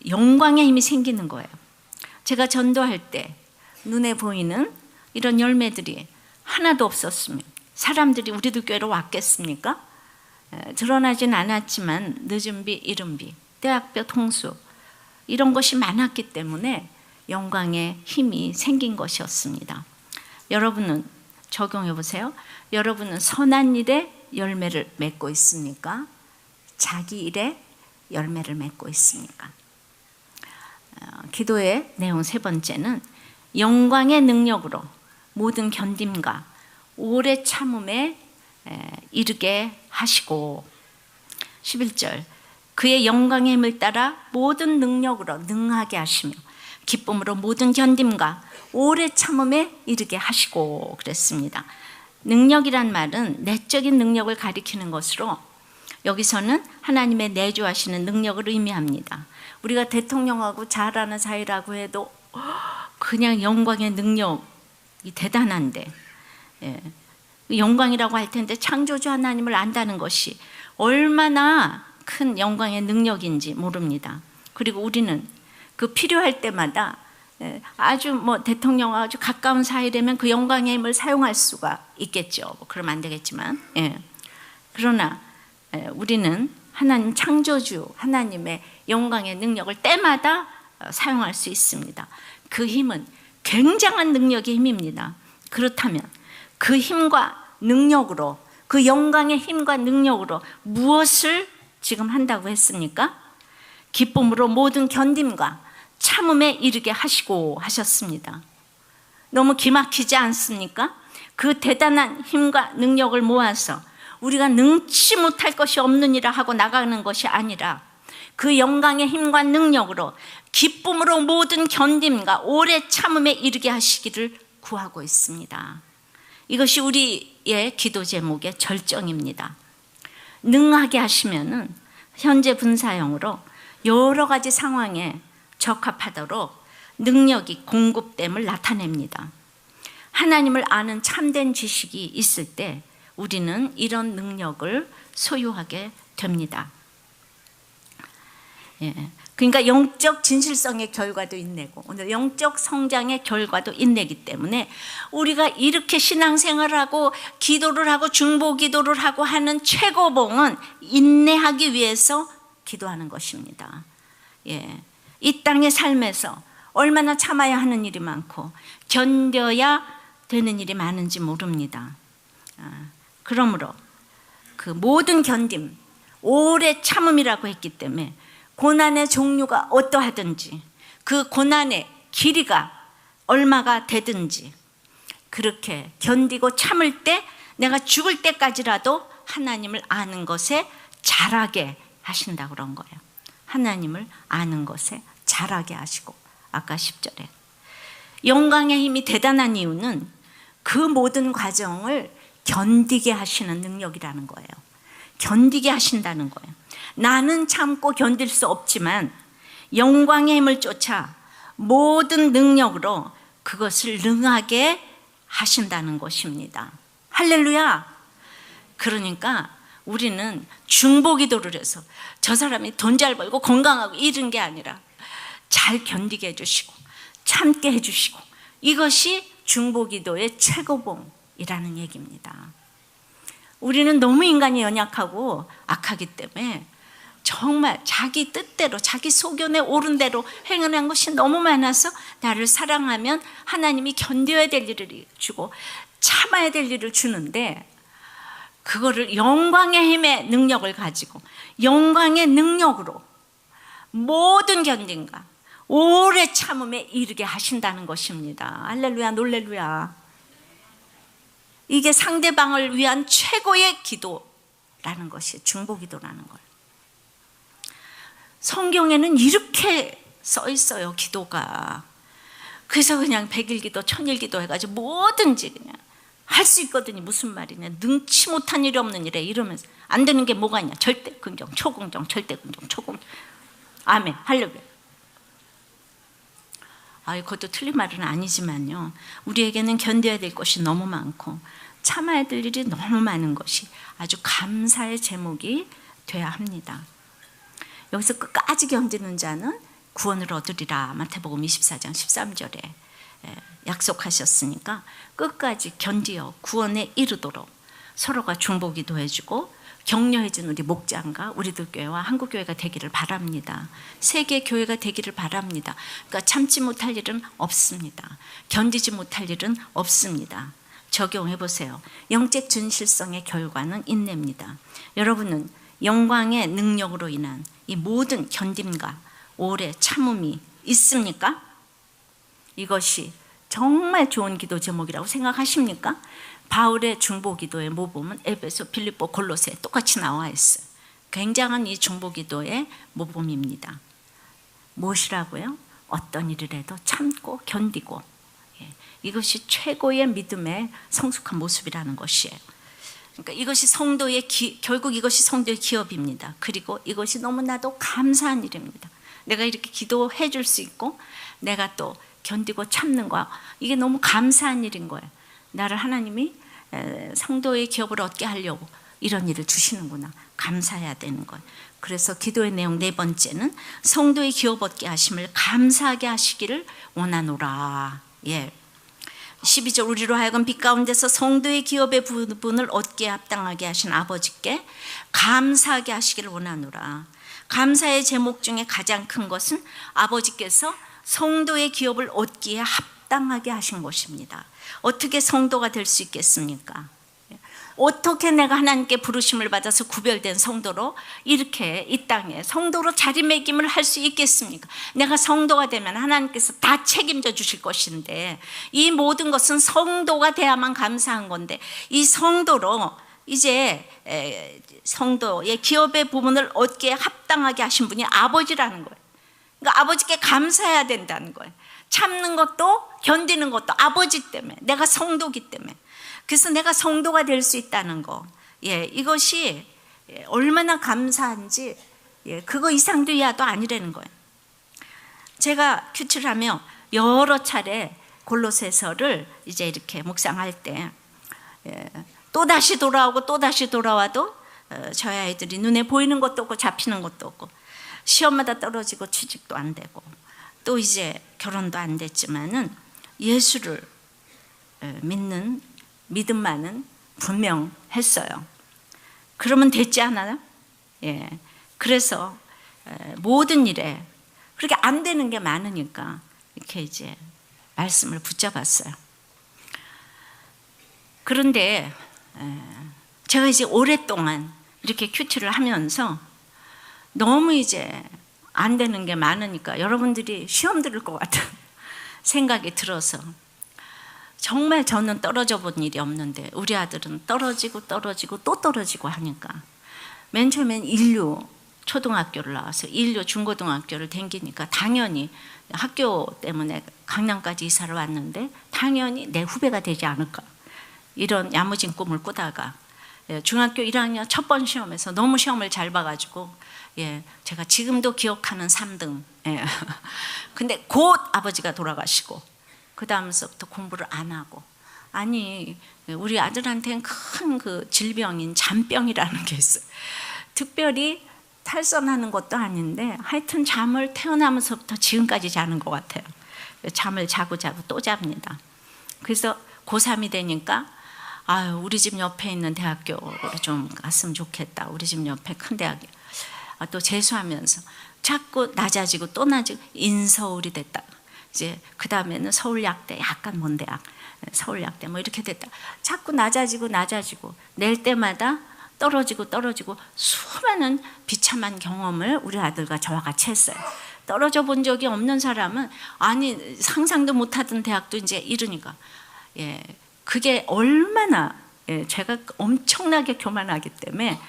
영광의 힘이 생기는 거예요. 제가 전도할 때 눈에 보이는 이런 열매들이 하나도 없었으면 사람들이 우리들 교회로 왔겠습니까? 드러나진 않았지만 늦은 비, 이른 비, 떼약볕, 홍수 이런 것이 많았기 때문에 영광의 힘이 생긴 것이었습니다. 여러분은 적용해 보세요. 여러분은 선한 일에 열매를 맺고 있습니까? 자기 일에 열매를 맺고 있습니까? 기도의 내용 세 번째는 영광의 능력으로 모든 견딤과 오래 참음에 이르게 하시고, 11절 그의 영광의 힘을 따라 모든 능력으로 능하게 하시며 기쁨으로 모든 견딤과 오래 참음에 이르게 하시고 그랬습니다. 능력이란 말은 내적인 능력을 가리키는 것으로 여기서는 하나님의 내주하시는 능력을 의미합니다. 우리가 대통령하고 잘 아는 사이라고 해도 그냥 영광의 능력이 대단한데, 영광이라고 할 텐데 창조주 하나님을 안다는 것이 얼마나 큰 영광의 능력인지 모릅니다. 그리고 우리는 그 필요할 때마다 아주 대통령과 아주 가까운 사이라면 그 영광의 힘을 사용할 수가 있겠죠. 그러면 안 되겠지만, 그러나 우리는 하나님 창조주 하나님의 영광의 능력을 때마다 사용할 수 있습니다. 그 힘은 굉장한 능력의 힘입니다. 그렇다면 그 힘과 능력으로, 그 영광의 힘과 능력으로 무엇을 지금 한다고 했습니까? 기쁨으로 모든 견딤과 참음에 이르게 하시고 하셨습니다. 너무 기막히지 않습니까? 그 대단한 힘과 능력을 모아서 우리가 능치 못할 것이 없느니라 하고 나가는 것이 아니라 그 영광의 힘과 능력으로 기쁨으로 모든 견딤과 오래 참음에 이르게 하시기를 구하고 있습니다. 이것이 우리의 기도 제목의 절정입니다. 능하게 하시면은 현재 분사형으로 여러 가지 상황에 적합하도록 능력이 공급됨을 나타냅니다. 하나님을 아는 참된 지식이 있을 때 우리는 이런 능력을 소유하게 됩니다. 그러니까 영적 진실성의 결과도 인내고 오늘 영적 성장의 결과도 인내기 때문에 우리가 이렇게 신앙생활을 기도를 하고 중보기도를 하고 하는 최고봉은 인내하기 위해서 기도하는 것입니다. 이 땅의 삶에서 얼마나 참아야 하는 일이 많고 견뎌야 되는 일이 많은지 모릅니다. 그러므로 그 모든 견딤, 오래 참음이라고 했기 때문에 고난의 종류가 어떠하든지 그 고난의 길이가 얼마가 되든지 그렇게 견디고 참을 때 내가 죽을 때까지라도 하나님을 아는 것에 자라게 하신다고 그런 거예요. 하나님을 아는 것에 자라게 하시고 아까 10절에 영광의 힘이 대단한 이유는 그 모든 과정을 견디게 하시는 능력이라는 거예요. 견디게 하신다는 거예요. 나는 참고 견딜 수 없지만 영광의 힘을 쫓아 모든 능력으로 그것을 능하게 하신다는 것입니다. 할렐루야. 그러니까 우리는 중보기도를 해서 저 사람이 돈 잘 벌고 건강하고 이런 게 아니라 잘 견디게 해주시고 참게 해주시고 이것이 중보기도의 최고봉이라는 얘기입니다. 우리는 너무 인간이 연약하고 악하기 때문에 정말 자기 뜻대로 자기 소견에 옳은 대로 행하는 것이 너무 많아서 나를 사랑하면 하나님이 견뎌야 될 일을 주고 참아야 될 일을 주는데 그거를 영광의 힘의 능력을 가지고 영광의 능력으로 모든 견딘과 오래 참음에 이르게 하신다는 것입니다. 할렐루야, 놀렐루야. 이게 상대방을 위한 최고의 기도라는 것이 중보기도라는 거예요. 성경에는 이렇게 써 있어요, 기도가. 그래서 그냥 100일 기도, 1000일 기도 해가지고 뭐든지 그냥 할 수 있거든요. 무슨 말이냐, 능치 못한 일이 없는 일에 이러면서 안 되는 게 뭐가 있냐, 절대 긍정, 초긍정, 절대 긍정, 초긍정. 아멘, 할렐루야. 그것도 틀린 말은 아니지만요, 우리에게는 견뎌야 될 것이 너무 많고 참아야 될 일이 너무 많은 것이 아주 감사의 제목이 돼야 합니다. 여기서 끝까지 견디는 자는 구원을 얻으리라 마태복음 24장 13절에 약속하셨으니까 끝까지 견디어 구원에 이르도록 서로가 중보기도 해주고 격려해준 우리 목장과 우리들 교회와 한국교회가 되기를 바랍니다. 세계 교회가 되기를 바랍니다. 그러니까 참지 못할 일은 없습니다. 견디지 못할 일은 없습니다. 적용해 보세요. 영적 진실성의 결과는 인내입니다. 여러분은 영광의 능력으로 인한 이 모든 견딤과 오래 참음이 있습니까? 이것이 정말 좋은 기도 제목이라고 생각하십니까? 바울의 중보기도의 모범은 에베소, 빌립보, 골로새 똑같이 나와 있어요. 굉장한 이 중보기도의 모범입니다. 무엇이라고요? 어떤 일을 해도 참고 견디고, 이것이 최고의 믿음의 성숙한 모습이라는 것이에요. 그러니까 이것이 성도의 결국 이것이 성도의 기업입니다. 그리고 이것이 너무나도 감사한 일입니다. 내가 이렇게 기도해 줄 수 있고 내가 또 견디고 참는 거, 이게 너무 감사한 일인 거예요. 나를 하나님이 성도의 기업을 얻게 하려고 이런 일을 주시는구나, 감사해야 되는 거예요. 그래서 기도의 내용 네 번째는 성도의 기업 얻게 하심을 감사하게 하시기를 원하노라. 12절, 우리로 하여금 빛 가운데서 성도의 기업의 부분을 얻게 합당하게 하신 아버지께 감사하게 하시기를 원하노라. 감사의 제목 중에 가장 큰 것은 아버지께서 성도의 기업을 얻기에 합당하게 하신 것입니다. 어떻게 성도가 될 수 있겠습니까? 어떻게 내가 하나님께 부르심을 받아서 구별된 성도로 이렇게 이 땅에 성도로 자리매김을 할 수 있겠습니까? 내가 성도가 되면 하나님께서 다 책임져 주실 것인데 이 모든 것은 성도가 돼야만 감사한 건데 이 성도로 이제 성도의 기업의 부분을 얻기에 합당하게 하신 분이 아버지라는 거예요. 그러니까 아버지께 감사해야 된다는 거예요. 참는 것도 견디는 것도 아버지 때문에, 내가 성도기 때문에. 그래서 내가 성도가 될 수 있다는 거, 이것이 얼마나 감사한지, 그거 이상도 이하도 아니라는 거예요. 제가 큐티를 하며 여러 차례 골로새서를 이제 이렇게 묵상할 때 또다시 돌아오고 또다시 돌아와도 저희 아이들이 눈에 보이는 것도 없고 잡히는 것도 없고, 시험마다 떨어지고 취직도 안 되고, 또 이제 결혼도 안 됐지만은 예수를 믿는 믿음만은 분명했어요. 그러면 됐지 않아요? 그래서 모든 일에 그렇게 안 되는 게 많으니까 이렇게 이제 말씀을 붙잡았어요. 그런데 제가 이제 오랫동안 이렇게 큐티를 하면서 너무 이제 안 되는 게 많으니까 여러분들이 시험 들을 것 같은 생각이 들어서, 정말 저는 떨어져 본 일이 없는데 우리 아들은 떨어지고 또 떨어지고 하니까, 맨 처음엔 인류 초등학교를 나와서 인류 중고등학교를 다니니까 당연히 학교 때문에 강남까지 이사를 왔는데 당연히 내 후배가 되지 않을까, 이런 야무진 꿈을 꾸다가 중학교 1학년 첫 번 시험에서 너무 시험을 잘 봐가지고 제가 지금도 기억하는 3등. 근데 곧 아버지가 돌아가시고 그 다음서부터 공부를 안 하고, 아니 우리 아들한테는 큰 그 질병인 잔병이라는 게 있어요. 특별히 탈선하는 것도 아닌데 하여튼 잠을 태어나면서부터 지금까지 자는 것 같아요. 잠을 자고 또 잡니다. 그래서 고3이 되니까 아유, 우리 집 옆에 있는 대학교를 좀 갔으면 좋겠다. 우리 집 옆에 큰 대학이. 또 재수하면서 자꾸 낮아지고 또 낮아지고 인서울이 됐다. 이제 그 다음에는 서울약대, 약간 먼 대학, 서울약대 뭐 이렇게 됐다. 자꾸 낮아지고 낼 때마다 떨어지고 수많은 비참한 경험을 우리 아들과 저와 같이 했어요. 떨어져 본 적이 없는 사람은, 아니 상상도 못하던 대학도 이제 이러니까, 그게 얼마나, 제가 엄청나게 교만하기 때문에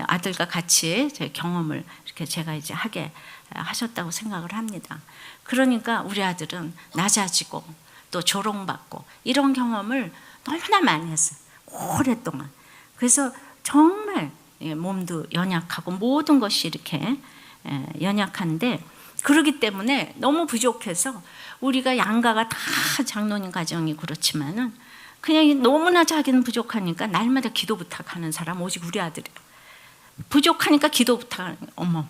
아들과 같이 제 경험을 이렇게 제가 이제 하게 하셨다고 생각을 합니다. 그러니까 우리 아들은 낮아지고 또 조롱받고 이런 경험을 너무나 많이 했어요. 오랫동안. 그래서 정말 몸도 연약하고 모든 것이 이렇게 연약한데, 그러기 때문에 너무 부족해서 우리가 양가가 다 장로님 가정이 그렇지만은 그냥 너무나 자기는 부족하니까 날마다 기도 부탁하는 사람 오직 우리 아들이에요. 부족하니까 기도 부탁하는, 어머,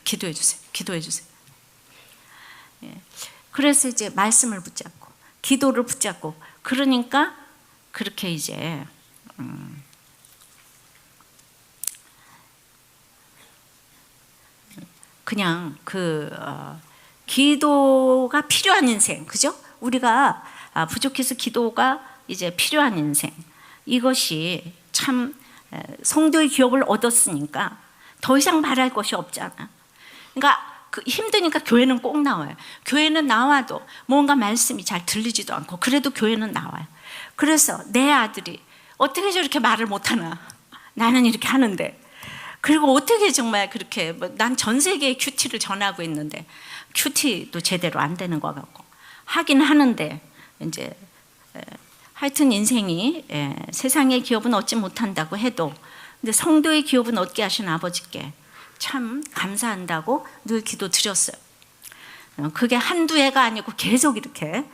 기도해 주세요. 그래서 이제 말씀을 붙잡고 기도를 붙잡고, 그러니까 그렇게 이제 그냥 기도가 필요한 인생, 그죠? 우리가 부족해서 기도가 이제 필요한 인생, 이것이 참 성도의 기업을 얻었으니까 더 이상 바랄 것이 없잖아. 그러니까 힘드니까 교회는 꼭 나와요. 교회는 나와도 뭔가 말씀이 잘 들리지도 않고, 그래도 교회는 나와요. 그래서 내 아들이 어떻게 저렇게 말을 못하나, 나는 이렇게 하는데, 그리고 어떻게 정말 그렇게, 난 전 세계에 큐티를 전하고 있는데 큐티도 제대로 안 되는 것 같고, 하긴 하는데 이제 하여튼 인생이, 세상의 기업은 얻지 못한다고 해도 근데 성도의 기업은 얻게 하신 아버지께 참 감사한다고 늘 기도 드렸어요. 그게 한두 해가 아니고 계속 이렇게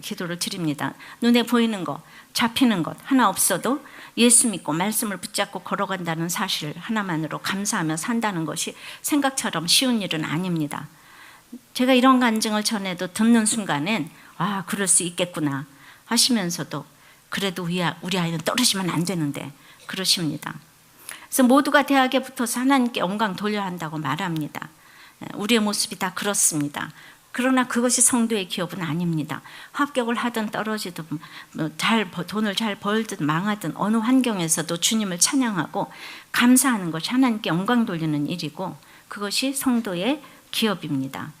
기도를 드립니다. 눈에 보이는 것, 잡히는 것 하나 없어도 예수 믿고 말씀을 붙잡고 걸어간다는 사실 하나만으로 감사하며 산다는 것이 생각처럼 쉬운 일은 아닙니다. 제가 이런 간증을 전해도 듣는 순간엔 그럴 수 있겠구나 하시면서도, 그래도 우리 아이는 떨어지면 안 되는데 그러십니다. 그래서 모두가 대학에 붙어서 하나님께 영광 돌려야 한다고 말합니다. 우리의 모습이 다 그렇습니다. 그러나 그것이 성도의 기업은 아닙니다. 합격을 하든 떨어지든 돈을 잘 벌든 망하든 어느 환경에서도 주님을 찬양하고 감사하는 것이 하나님께 영광 돌리는 일이고, 그것이 성도의 기업입니다.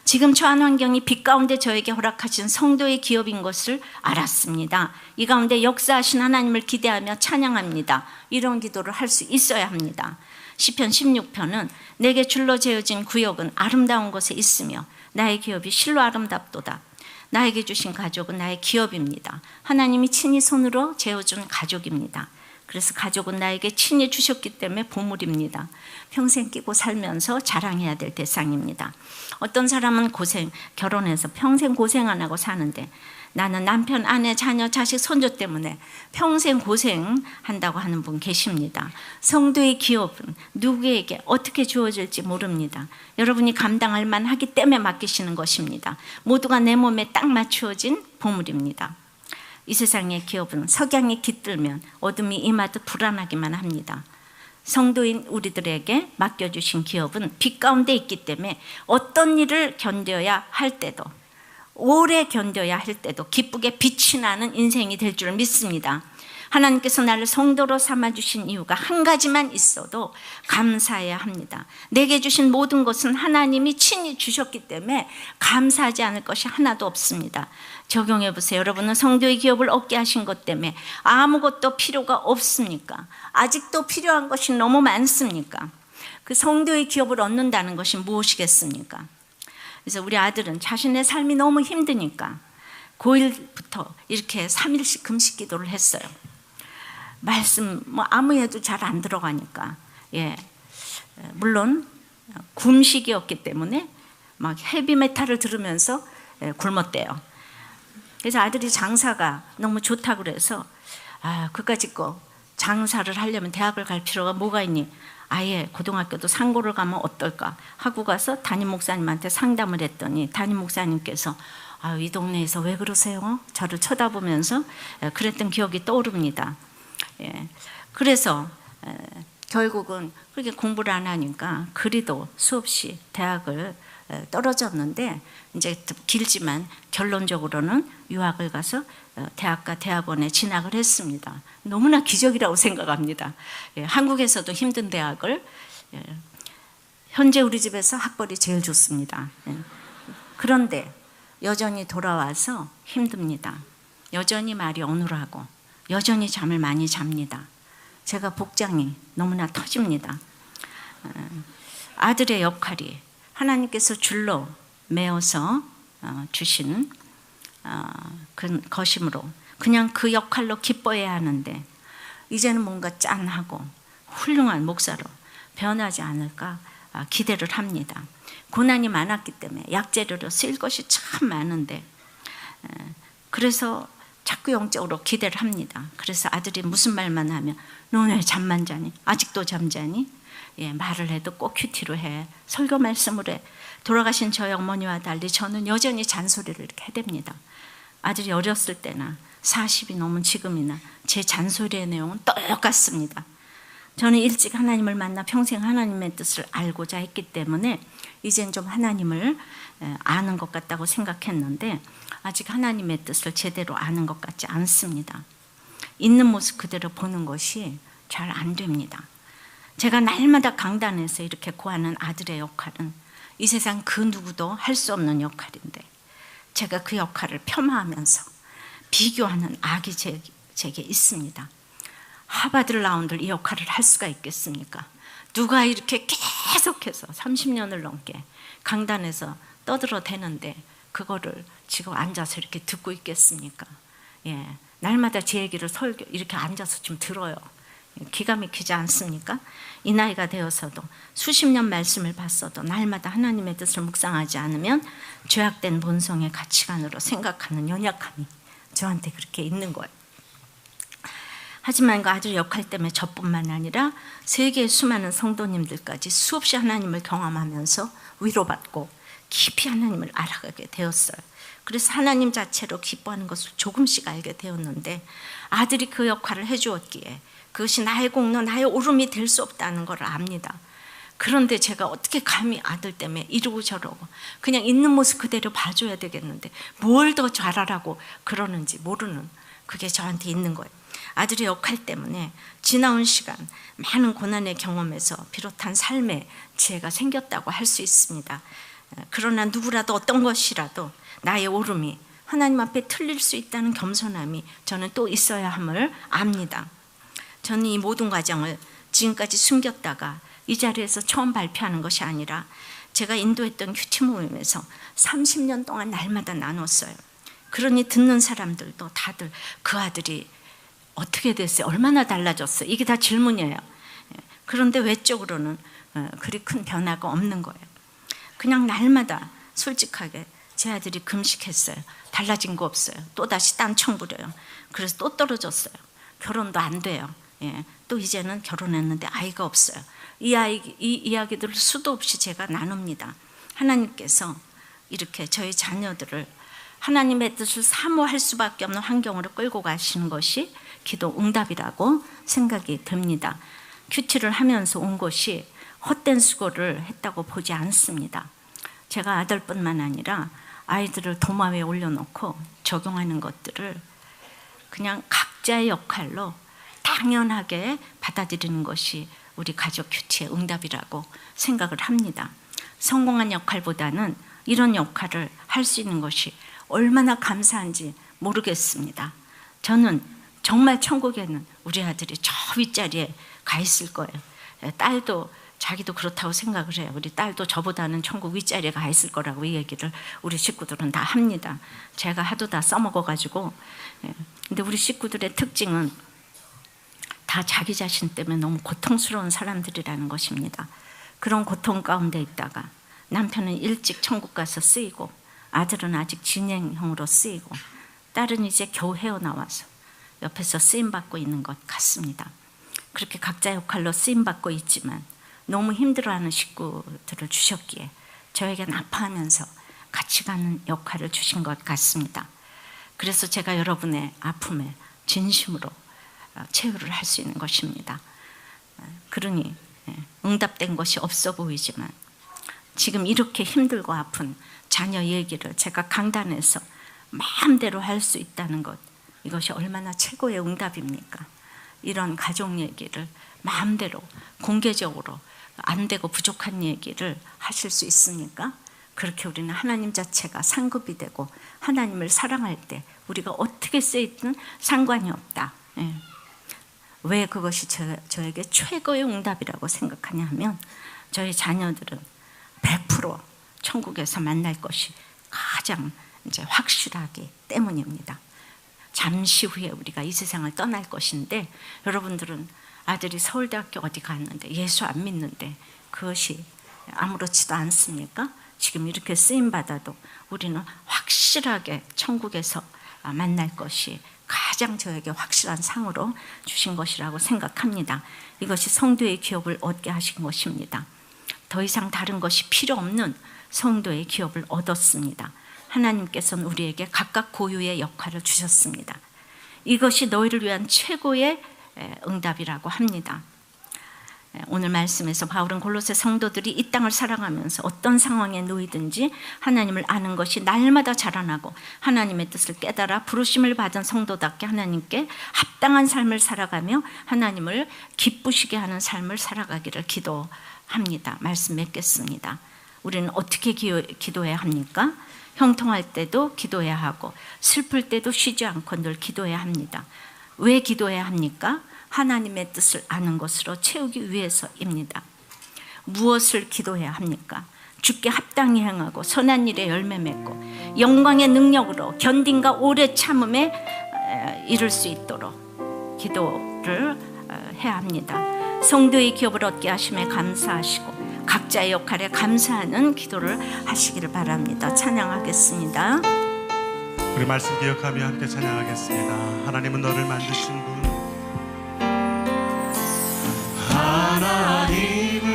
지금 처한 환경이 빛 가운데 저에게 허락하신 성도의 기업인 것을 알았습니다. 이 가운데 역사하신 하나님을 기대하며 찬양합니다. 이런 기도를 할 수 있어야 합니다. 시편 16편은 내게 줄로 재어진 구역은 아름다운 곳에 있으며 나의 기업이 실로 아름답도다. 나에게 주신 가족은 나의 기업입니다. 하나님이 친히 손으로 재어준 가족입니다. 그래서 가족은 나에게 친히 주셨기 때문에 보물입니다. 평생 끼고 살면서 자랑해야 될 대상입니다. 어떤 사람은 결혼해서 평생 고생 안 하고 사는데 나는 남편, 아내, 자녀, 자식, 손주 때문에 평생 고생한다고 하는 분 계십니다. 성도의 기업은 누구에게 어떻게 주어질지 모릅니다. 여러분이 감당할 만하기 때문에 맡기시는 것입니다. 모두가 내 몸에 딱 맞추어진 보물입니다. 이 세상의 기업은 석양이 깃들면 어둠이 임하듯 불안하기만 합니다. 성도인 우리들에게 맡겨주신 기업은 빛 가운데 있기 때문에 어떤 일을 견뎌야 할 때도, 오래 견뎌야 할 때도 기쁘게 빛이 나는 인생이 될 줄 믿습니다. 하나님께서 나를 성도로 삼아주신 이유가 한 가지만 있어도 감사해야 합니다. 내게 주신 모든 것은 하나님이 친히 주셨기 때문에 감사하지 않을 것이 하나도 없습니다. 적용해 보세요. 여러분은 성도의 기업을 얻게 하신 것 때문에 아무것도 필요가 없습니까? 아직도 필요한 것이 너무 많습니까? 그 성도의 기업을 얻는다는 것이 무엇이겠습니까? 그래서 우리 아들은 자신의 삶이 너무 힘드니까 고1부터 이렇게 3일씩 금식 기도를 했어요. 말씀 아무 해도 잘 안 들어가니까, 물론 금식이었기 때문에 막 헤비메탈을 들으면서 굶었대요. 그래서 아들이 장사가 너무 좋다고 그래서 그까짓 거 장사를 하려면 대학을 갈 필요가 뭐가 있니? 아예 고등학교도 상고를 가면 어떨까 하고 가서 담임 목사님한테 상담을 했더니 담임 목사님께서 이 동네에서 왜 그러세요? 저를 쳐다보면서 그랬던 기억이 떠오릅니다. 그래서 결국은 그렇게 공부를 안 하니까 그리도 수없이 대학을 떨어졌는데 이제 길지만 결론적으로는 유학을 가서 대학과 대학원에 진학을 했습니다. 너무나 기적이라고 생각합니다. 한국에서도 힘든 대학을 현재 우리 집에서 학벌이 제일 좋습니다. 그런데 여전히 돌아와서 힘듭니다. 여전히 말이 어눌하고 여전히 잠을 많이 잡니다. 제가 복장이 너무나 터집니다. 아들의 역할이 하나님께서 줄로 메어서 주신 그 것이므로 그냥 그 역할로 기뻐해야 하는데 이제는 뭔가 짠하고 훌륭한 목사로 변하지 않을까 기대를 합니다. 고난이 많았기 때문에 약재료로 쓸 것이 참 많은데 그래서 자꾸 영적으로 기대를 합니다. 그래서 아들이 무슨 말만 하면 너 왜 잠만 자니? 아직도 잠자니? 말을 해도 꼭 큐티로 해. 설교 말씀을 해. 돌아가신 저희 어머니와 달리 저는 여전히 잔소리를 이렇게 해댑니다. 아들이 어렸을 때나 40이 넘은 지금이나 제 잔소리의 내용은 똑같습니다. 저는 일찍 하나님을 만나 평생 하나님의 뜻을 알고자 했기 때문에 이젠 좀 하나님을 아는 것 같다고 생각했는데 아직 하나님의 뜻을 제대로 아는 것 같지 않습니다. 있는 모습 그대로 보는 것이 잘 안 됩니다. 제가 날마다 강단에서 이렇게 구하는 아들의 역할은 이 세상 그 누구도 할 수 없는 역할인데 제가 그 역할을 폄하하면서 비교하는 악이 제게 있습니다. 하버드 라운드를 이 역할을 할 수가 있겠습니까? 누가 이렇게 계속해서 30년을 넘게 강단에서 떠들어대는데 그거를 지금 앉아서 이렇게 듣고 있겠습니까? 날마다 제 얘기를 설교 이렇게 앉아서 좀 들어요. 기가 막히지 않습니까? 이 나이가 되어서도 수십 년 말씀을 봤어도 날마다 하나님의 뜻을 묵상하지 않으면 죄악된 본성의 가치관으로 생각하는 연약함이 저한테 그렇게 있는 거예요. 하지만 그 아들 역할 때문에 저뿐만 아니라 세계의 수많은 성도님들까지 수없이 하나님을 경험하면서 위로받고 깊이 하나님을 알아가게 되었어요. 그래서 하나님 자체로 기뻐하는 것을 조금씩 알게 되었는데 아들이 그 역할을 해주었기에 그것이 나의 공로, 나의 오름이 될 수 없다는 걸 압니다. 그런데 제가 어떻게 감히 아들 때문에 이러고 저러고 그냥 있는 모습 그대로 봐줘야 되겠는데 뭘 더 잘하라고 그러는지 모르는 그게 저한테 있는 거예요. 아들의 역할 때문에 지나온 시간 많은 고난의 경험에서 비롯한 삶의 지혜가 생겼다고 할 수 있습니다. 그러나 누구라도 어떤 것이라도 나의 옳음이 하나님 앞에 틀릴 수 있다는 겸손함이 저는 또 있어야 함을 압니다. 저는 이 모든 과정을 지금까지 숨겼다가 이 자리에서 처음 발표하는 것이 아니라 제가 인도했던 큐티 모임에서 30년 동안 날마다 나눴어요. 그러니 듣는 사람들도 다들 그 아들이 어떻게 됐어요? 얼마나 달라졌어요? 이게 다 질문이에요. 그런데 외적으로는 그리 큰 변화가 없는 거예요. 그냥 날마다 솔직하게 제 아들이 금식했어요. 달라진 거 없어요. 또다시 딴 청 부려요. 그래서 또 떨어졌어요. 결혼도 안 돼요. 또 이제는 결혼했는데 아이가 없어요. 이 이야기들을 수도 없이 제가 나눕니다. 하나님께서 이렇게 저희 자녀들을 하나님의 뜻을 사모할 수밖에 없는 환경으로 끌고 가시는 것이 기도 응답이라고 생각이 듭니다. 큐티를 하면서 온 것이 헛된 수고를 했다고 보지 않습니다. 제가 아들뿐만 아니라 아이들을 도마 위에 올려놓고 적용하는 것들을 그냥 각자의 역할로 당연하게 받아들이는 것이 우리 가족 큐티의 응답이라고 생각을 합니다. 성공한 역할보다는 이런 역할을 할 수 있는 것이 얼마나 감사한지 모르겠습니다. 저는 정말 천국에는 우리 아들이 저 윗자리에 가 있을 거예요. 딸도 자기도 그렇다고 생각을 해요. 우리 딸도 저보다는 천국 윗자리에 가 있을 거라고 이 얘기를 우리 식구들은 다 합니다. 제가 하도 다 써먹어가지고. 근데 우리 식구들의 특징은 다 자기 자신 때문에 너무 고통스러운 사람들이라는 것입니다. 그런 고통 가운데 있다가 남편은 일찍 천국 가서 쓰이고 아들은 아직 진행형으로 쓰이고 딸은 이제 겨우 헤어나와서 옆에서 쓰임받고 있는 것 같습니다. 그렇게 각자 역할로 쓰임받고 있지만 너무 힘들어하는 식구들을 주셨기에 저에겐 아파하면서 같이 가는 역할을 주신 것 같습니다. 그래서 제가 여러분의 아픔에 진심으로 체유를 할 수 있는 것입니다. 그러니 응답된 것이 없어 보이지만 지금 이렇게 힘들고 아픈 자녀 얘기를 제가 강단에서 마음대로 할 수 있다는 것, 이것이 얼마나 최고의 응답입니까? 이런 가족 얘기를 마음대로 공개적으로 안 되고 부족한 얘기를 하실 수 있습니까? 그렇게 우리는 하나님 자체가 상급이 되고 하나님을 사랑할 때 우리가 어떻게 쓰이든 상관이 없다. 왜 그것이 저에게 최고의 응답이라고 생각하냐 하면 저희 자녀들은 100% 천국에서 만날 것이 가장 이제 확실하기 때문입니다. 잠시 후에 우리가 이 세상을 떠날 것인데 여러분들은 아들이 서울대학교 어디 갔는데 예수 안 믿는데 그것이 아무렇지도 않습니까? 지금 이렇게 쓰임받아도 우리는 확실하게 천국에서 만날 것이 가장 저에게 확실한 상으로 주신 것이라고 생각합니다. 이것이 성도의 기업을 얻게 하신 것입니다. 더 이상 다른 것이 필요 없는 성도의 기업을 얻었습니다. 하나님께서는 우리에게 각각 고유의 역할을 주셨습니다. 이것이 너희를 위한 최고의 응답이라고 합니다. 오늘 말씀에서 바울은 골로새 성도들이 이 땅을 살아가면서 어떤 상황에 놓이든지 하나님을 아는 것이 날마다 자라나고 하나님의 뜻을 깨달아 부르심을 받은 성도답게 하나님께 합당한 삶을 살아가며 하나님을 기쁘시게 하는 삶을 살아가기를 기도합니다. 말씀 맺겠습니다. 우리는 어떻게 기도해야 합니까? 형통할 때도 기도해야 하고 슬플 때도 쉬지 않고 늘 기도해야 합니다. 왜 기도해야 합니까? 하나님의 뜻을 아는 것으로 채우기 위해서입니다. 무엇을 기도해야 합니까? 주께 합당히 행하고 선한 일에 열매 맺고 영광의 능력으로 견딘과 오래 참음에 이룰 수 있도록 기도를 해야 합니다. 성도의 기업을 얻게 하심에 감사하시고 각자의 역할에 감사하는 기도를 하시기를 바랍니다. 찬양하겠습니다. 우리 말씀 기억하며 함께 찬양하겠습니다. 하나님은 너를 만드신 분, 하나님은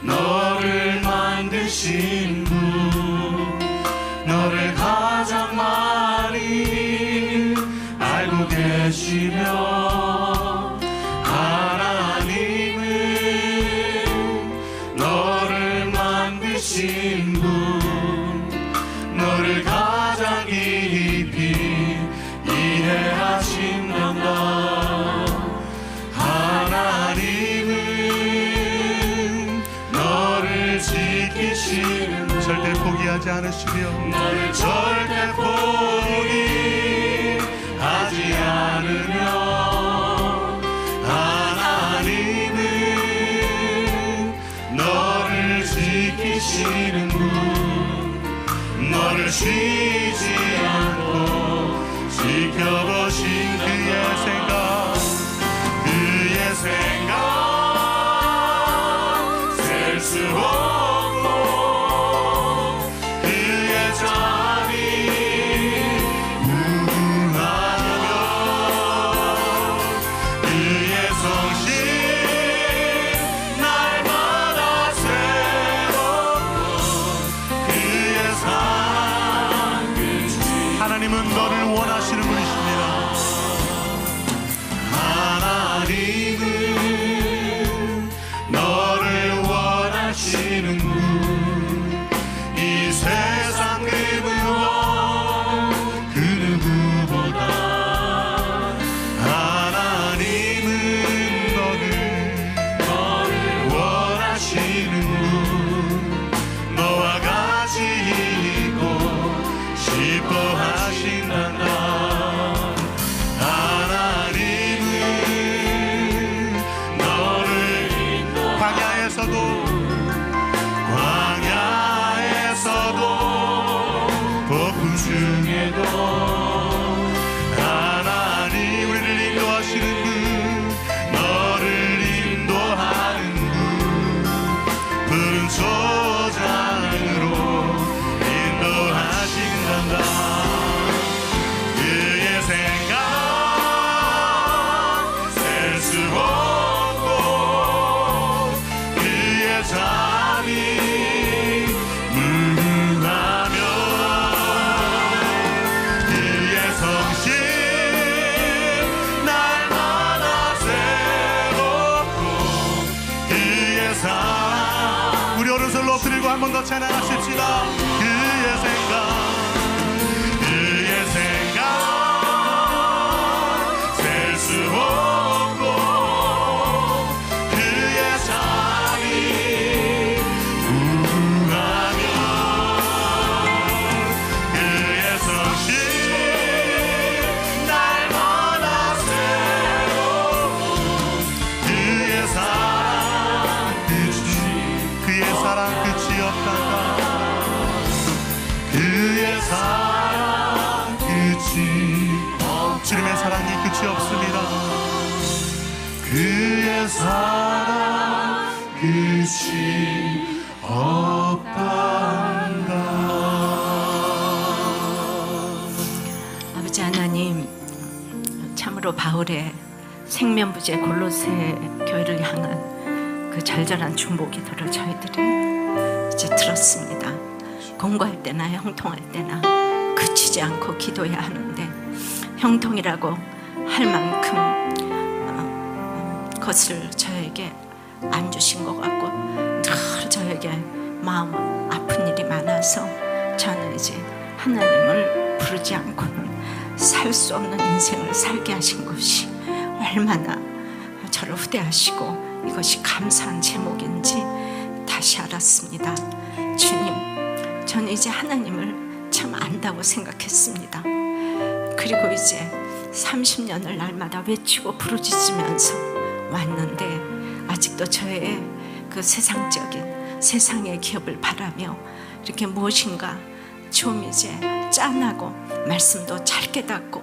너를 만드신 분, 너를 가장 많이 알고 계시며 하나님은 너를 만드신 분, 너를 가장 깊이 이해하신단다. 하나님은 너를 지키 지키시는 절대 포기하지 않으시며 너를 절대 포기하지 않으며 하나님은 너를 지키시는 분 너를 쉬지 않고 지켜보신 그의 생각 셀 수 없고 그의 자비 무궁하며 그의 성실 날마다 새롭고 그의 사랑 끝이 하나님은 너를 원하시는 분이십니다. 하나님은 너를 원하시는 분 이 세상 그 무엇 그 누구보다 하나님은 너를 원하시는 분 너와 같이 있고 싶어 하신단다. 광야에서도 폭풍 중에도 하나님 우리를 인도하시는 분 너를 인도하는 분 푸른 초장으로 인도하신단다. 그의 생각 셀 수 없고 그의 자비 무궁하며 그의 성실 날마다 새롭고 그의 사랑 우리 오른손을 엎드리고 한 번 더 찬양하십시다. 그의 생각 셀 수 없고 그의 자비 무궁하며 그의 성실 날마다 새롭고 그의 사랑 끝이 없단다. 그의 사랑 끝이 주님의 사랑이 끝이 없습니다. 그의 사랑 끝이 없단다. 아버지 하나님, 참으로 바울의 생면부제 골로새 교회를 향한 그 절절한 중보 기도를 저희들이 이제 들었습니다. 공부할 때나 형통할 때나 그치지 않고 기도해야 하는데 형통이라고 할 만큼 것을 저에게 안 주신 것 같고 늘 저에게 마음 아픈 일이 많아서 저는 이제 하나님을 부르지 않고는 살 수 없는 인생을 살게 하신 것이 얼마나 저를 후대하시고 이것이 감사한 제목인지 다시 알았습니다. 주님, 저는 이제 하나님을 참 안다고 생각했습니다. 그리고 이제 30년을 날마다 외치고 부르짖으면서 왔는데 아직도 저의 그 세상적인 세상의 기업을 바라며 이렇게 무엇인가 좀 이제 짠하고 말씀도 잘 깨닫고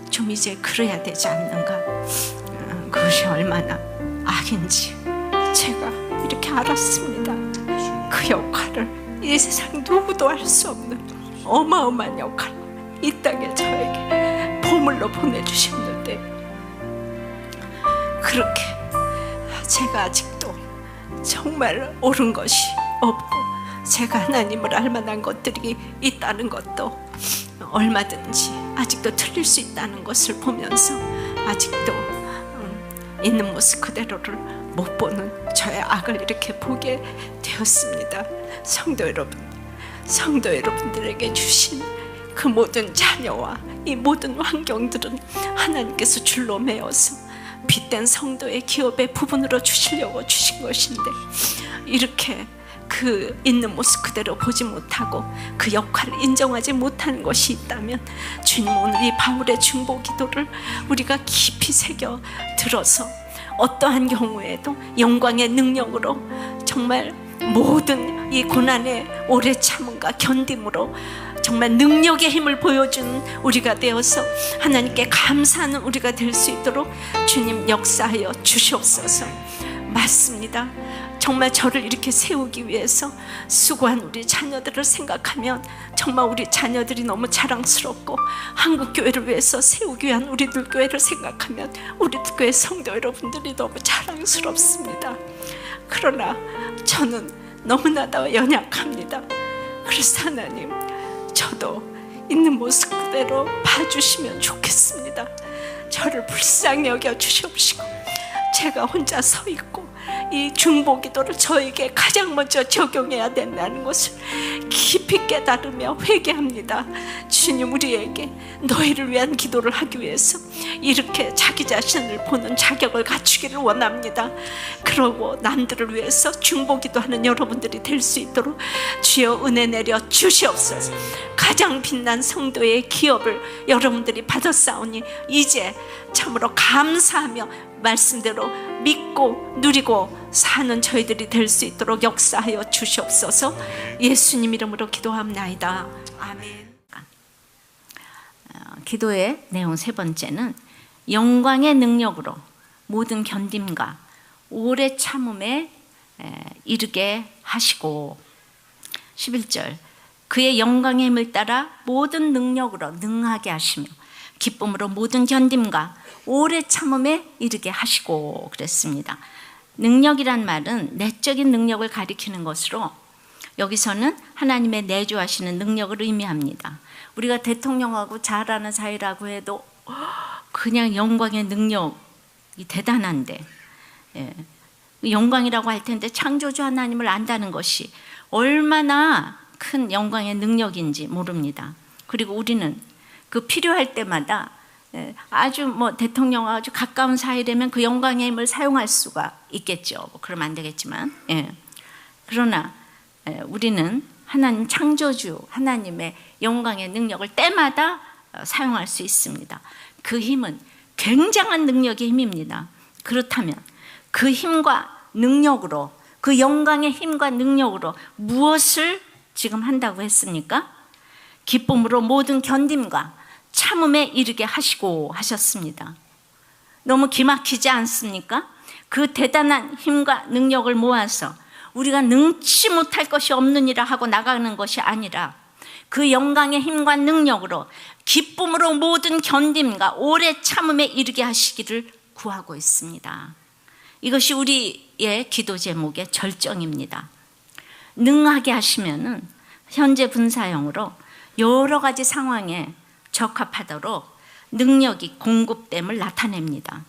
좀 이제 그래야 되지 않는가, 그것이 얼마나 악인지 제가 이렇게 알았습니다. 그 역할을 이 세상 누구도 할 수 없는 어마어마한 역할 이 땅에 저에게 보물로 보내주셨는데 그렇게 제가 아직도 정말 옳은 것이 없고 제가 하나님을 알만한 것들이 있다는 것도 얼마든지 아직도 틀릴 수 있다는 것을 보면서 아직도 있는 모습 그대로를 못 보는 저의 악을 이렇게 보게 되었습니다. 성도 여러분들에게 주신 그 모든 자녀와 이 모든 환경들은 하나님께서 줄로 매어서 빛된 성도의 기업의 부분으로 주시려고 주신 것인데 이렇게 그 있는 모습 그대로 보지 못하고 그 역할을 인정하지 못하는 것이 있다면 주님, 오늘 이 바울의 중보 기도를 우리가 깊이 새겨 들어서 어떠한 경우에도 영광의 능력으로 정말 모든 이 고난의 오래 참음과 견딤으로 정말 능력의 힘을 보여주는 우리가 되어서 하나님께 감사하는 우리가 될 수 있도록 주님 역사하여 주시옵소서. 맞습니다. 정말 저를 이렇게 세우기 위해서 수고한 우리 자녀들을 생각하면 정말 우리 자녀들이 너무 자랑스럽고, 한국교회를 위해서 세우기 위한 우리들 교회를 생각하면 우리 교회 성도 여러분들이 너무 자랑스럽습니다. 그러나 저는 너무나도 연약합니다. 그래서 하나님, 저도 있는 모습 그대로 봐주시면 좋겠습니다. 저를 불쌍히 여겨 주시옵시고, 제가 혼자 서 있고 이 중보 기도를 저에게 가장 먼저 적용해야 된다는 것을 깊이 깨달으며 회개합니다. 주님, 우리에게 너희를 위한 기도를 하기 위해서 이렇게 자기 자신을 보는 자격을 갖추기를 원합니다. 그러고 남들을 위해서 중보 기도하는 여러분들이 될 수 있도록 주여 은혜 내려 주시옵소서. 가장 빛난 성도의 기업을 여러분들이 받았사오니 이제 참으로 감사하며 말씀대로 믿고 누리고 사는 저희들이 될 수 있도록 역사하여 주시옵소서. 예수님 이름으로 기도합나이다. 아멘. 기도의 내용 세 번째는 영광의 능력으로 모든 견딤과 오래 참음에 이르게 하시고, 11절, 그의 영광의 힘을 따라 모든 능력으로 능하게 하시며 기쁨으로 모든 견딤과 오래 참음에 이르게 하시고 그랬습니다. 능력이란 말은 내적인 능력을 가리키는 것으로 여기서는 하나님의 내주하시는 능력을 의미합니다. 우리가 대통령하고 잘하는 사이라고 해도 그냥 영광의 능력이 대단한데, 영광이라고 할 텐데 창조주 하나님을 안다는 것이 얼마나 큰 영광의 능력인지 모릅니다. 그리고 우리는 그 필요할 때마다 아주 대통령과 아주 가까운 사이라면 그 영광의 힘을 사용할 수가 있겠죠. 그러면 안 되겠지만, 그러나 우리는 하나님 창조주 하나님의 영광의 능력을 때마다 사용할 수 있습니다. 그 힘은 굉장한 능력의 힘입니다. 그렇다면 그 힘과 능력으로, 그 영광의 힘과 능력으로 무엇을 지금 한다고 했습니까? 기쁨으로 모든 견딤과 참음에 이르게 하시고 하셨습니다. 너무 기막히지 않습니까? 그 대단한 힘과 능력을 모아서 우리가 능치 못할 것이 없느니라 하고 나가는 것이 아니라 그 영광의 힘과 능력으로 기쁨으로 모든 견딤과 오래 참음에 이르게 하시기를 구하고 있습니다. 이것이 우리의 기도 제목의 절정입니다. 능하게 하시면은 현재 분사형으로 여러 가지 상황에 적합하도록 능력이 공급됨을 나타냅니다.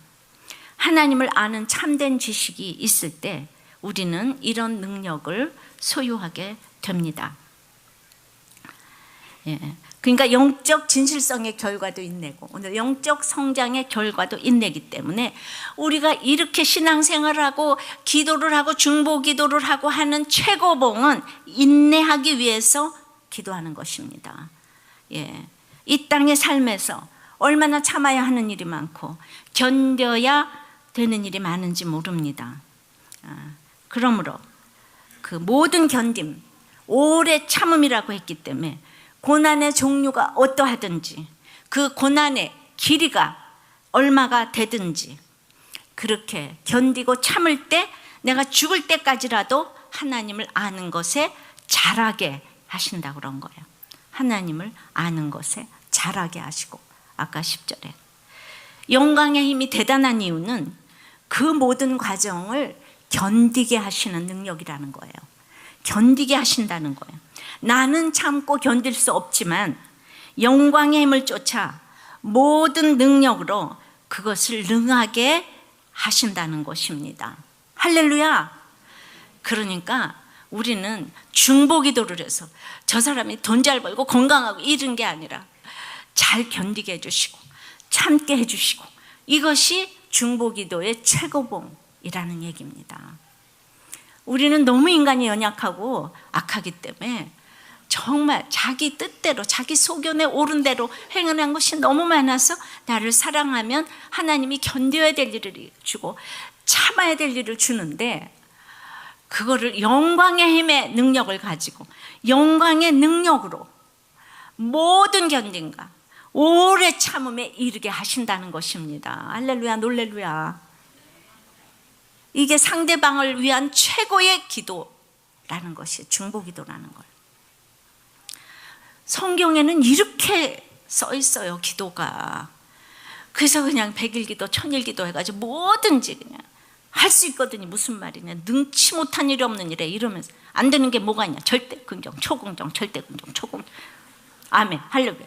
하나님을 아는 참된 지식이 있을 때 우리는 이런 능력을 소유하게 됩니다. 그러니까 영적 진실성의 결과도 인내고 오늘 영적 성장의 결과도 인내기 때문에 우리가 이렇게 신앙생활을 하고 기도를 하고 중보 기도를 하고 하는 최고봉은 인내하기 위해서 기도하는 것입니다. 이 땅의 삶에서 얼마나 참아야 하는 일이 많고 견뎌야 되는 일이 많은지 모릅니다. 그러므로 그 모든 견딤, 오래 참음이라고 했기 때문에 고난의 종류가 어떠하든지 그 고난의 길이가 얼마가 되든지 그렇게 견디고 참을 때 내가 죽을 때까지라도 하나님을 아는 것에 자라게 하신다고 그런 거예요. 하나님을 아는 것에 자라게 하시고, 아까 10절에 영광의 힘이 대단한 이유는 그 모든 과정을 견디게 하시는 능력이라는 거예요. 견디게 하신다는 거예요. 나는 참고 견딜 수 없지만 영광의 힘을 쫓아 모든 능력으로 그것을 능하게 하신다는 것입니다. 할렐루야. 그러니까 우리는 중보 기도를 해서 저 사람이 돈 잘 벌고 건강하고 이런 게 아니라 잘 견디게 해주시고 참게 해주시고, 이것이 중보 기도의 최고봉이라는 얘기입니다. 우리는 너무 인간이 연약하고 악하기 때문에 정말 자기 뜻대로 자기 소견에 옳은 대로 행하는 것이 너무 많아서 나를 사랑하면 하나님이 견뎌야 될 일을 주고 참아야 될 일을 주는데, 그거를 영광의 힘의 능력을 가지고 영광의 능력으로 모든 견딘과 오래 참음에 이르게 하신다는 것입니다. 할렐루야, 놀렐루야. 이게 상대방을 위한 최고의 기도라는 것이 중보기도라는 거예요. 성경에는 이렇게 써 있어요, 기도가. 그래서 그냥 100일 기도, 1000일 기도 해가지고 뭐든지 그냥 할 수 있거든요. 무슨 말이냐, 능치 못한 일이 없는 일에 이러면서 안 되는 게 뭐가 있냐, 절대 긍정, 초긍정, 절대 긍정, 초긍정. 아멘, 할렐루야.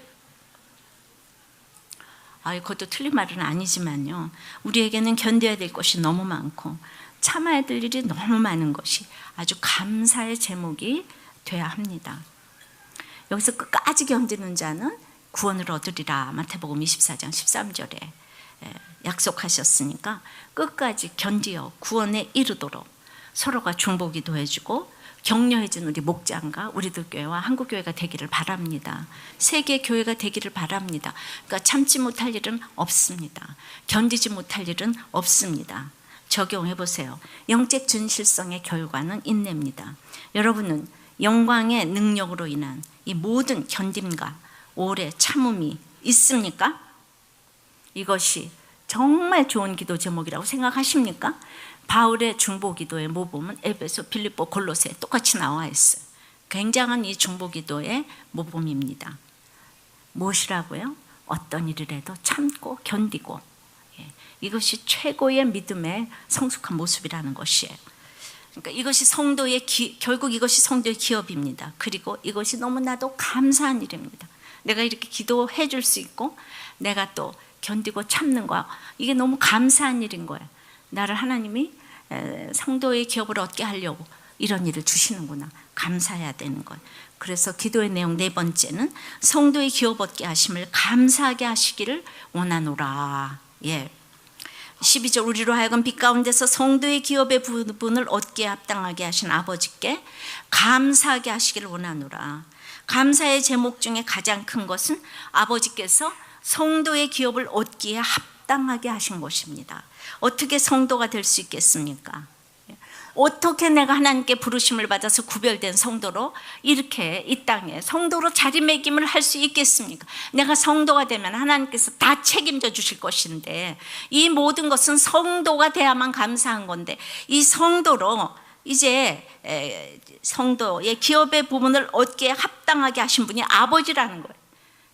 그것도 틀린 말은 아니지만요, 우리에게는 견뎌야 될 것이 너무 많고 참아야 될 일이 너무 많은 것이 아주 감사의 제목이 돼야 합니다. 여기서 끝까지 견디는 자는 구원을 얻으리라, 마태복음 24장 13절에 약속하셨으니까 끝까지 견디어 구원에 이르도록 서로가 중보기도 해주고 격려해준 우리 목장과 우리들 교회와 한국교회가 되기를 바랍니다. 세계 교회가 되기를 바랍니다. 그러니까 참지 못할 일은 없습니다. 견디지 못할 일은 없습니다. 적용해 보세요. 영적 진실성의 결과는 인내입니다. 여러분은 영광의 능력으로 인한 이 모든 견딤과 오래 참음이 있습니까? 이것이 정말 좋은 기도 제목이라고 생각하십니까? 바울의 중보기도의 모범은 에베소, 빌립보, 골로새 똑같이 나와 있어요. 굉장한 이 중보기도의 모범입니다. 무엇이라고요? 어떤 일이라도 참고 견디고, 이것이 최고의 믿음의 성숙한 모습이라는 것이에요. 그러니까 이것이 성도의 결국 이것이 성도의 기업입니다. 그리고 이것이 너무나도 감사한 일입니다. 내가 이렇게 기도해 줄 수 있고 내가 또 견디고 참는 거, 이게 너무 감사한 일인 거예요. 나를 하나님이 성도의 기업을 얻게 하려고 이런 일을 주시는구나, 감사해야 되는 거예요. 그래서 기도의 내용 네 번째는 성도의 기업 얻게 하심을 감사하게 하시기를 원하노라. 12절, 우리로 하여금 빛 가운데서 성도의 기업의 부분을 얻게 합당하게 하신 아버지께 감사하게 하시기를 원하노라. 감사의 제목 중에 가장 큰 것은 아버지께서 성도의 기업을 얻기에 합당하게 하신 것입니다. 어떻게 성도가 될 수 있겠습니까? 어떻게 내가 하나님께 부르심을 받아서 구별된 성도로 이렇게 이 땅에 성도로 자리매김을 할 수 있겠습니까? 내가 성도가 되면 하나님께서 다 책임져 주실 것인데, 이 모든 것은 성도가 돼야만 감사한 건데, 이 성도로 이제 성도의 기업의 부분을 얻기에 합당하게 하신 분이 아버지라는 거예요.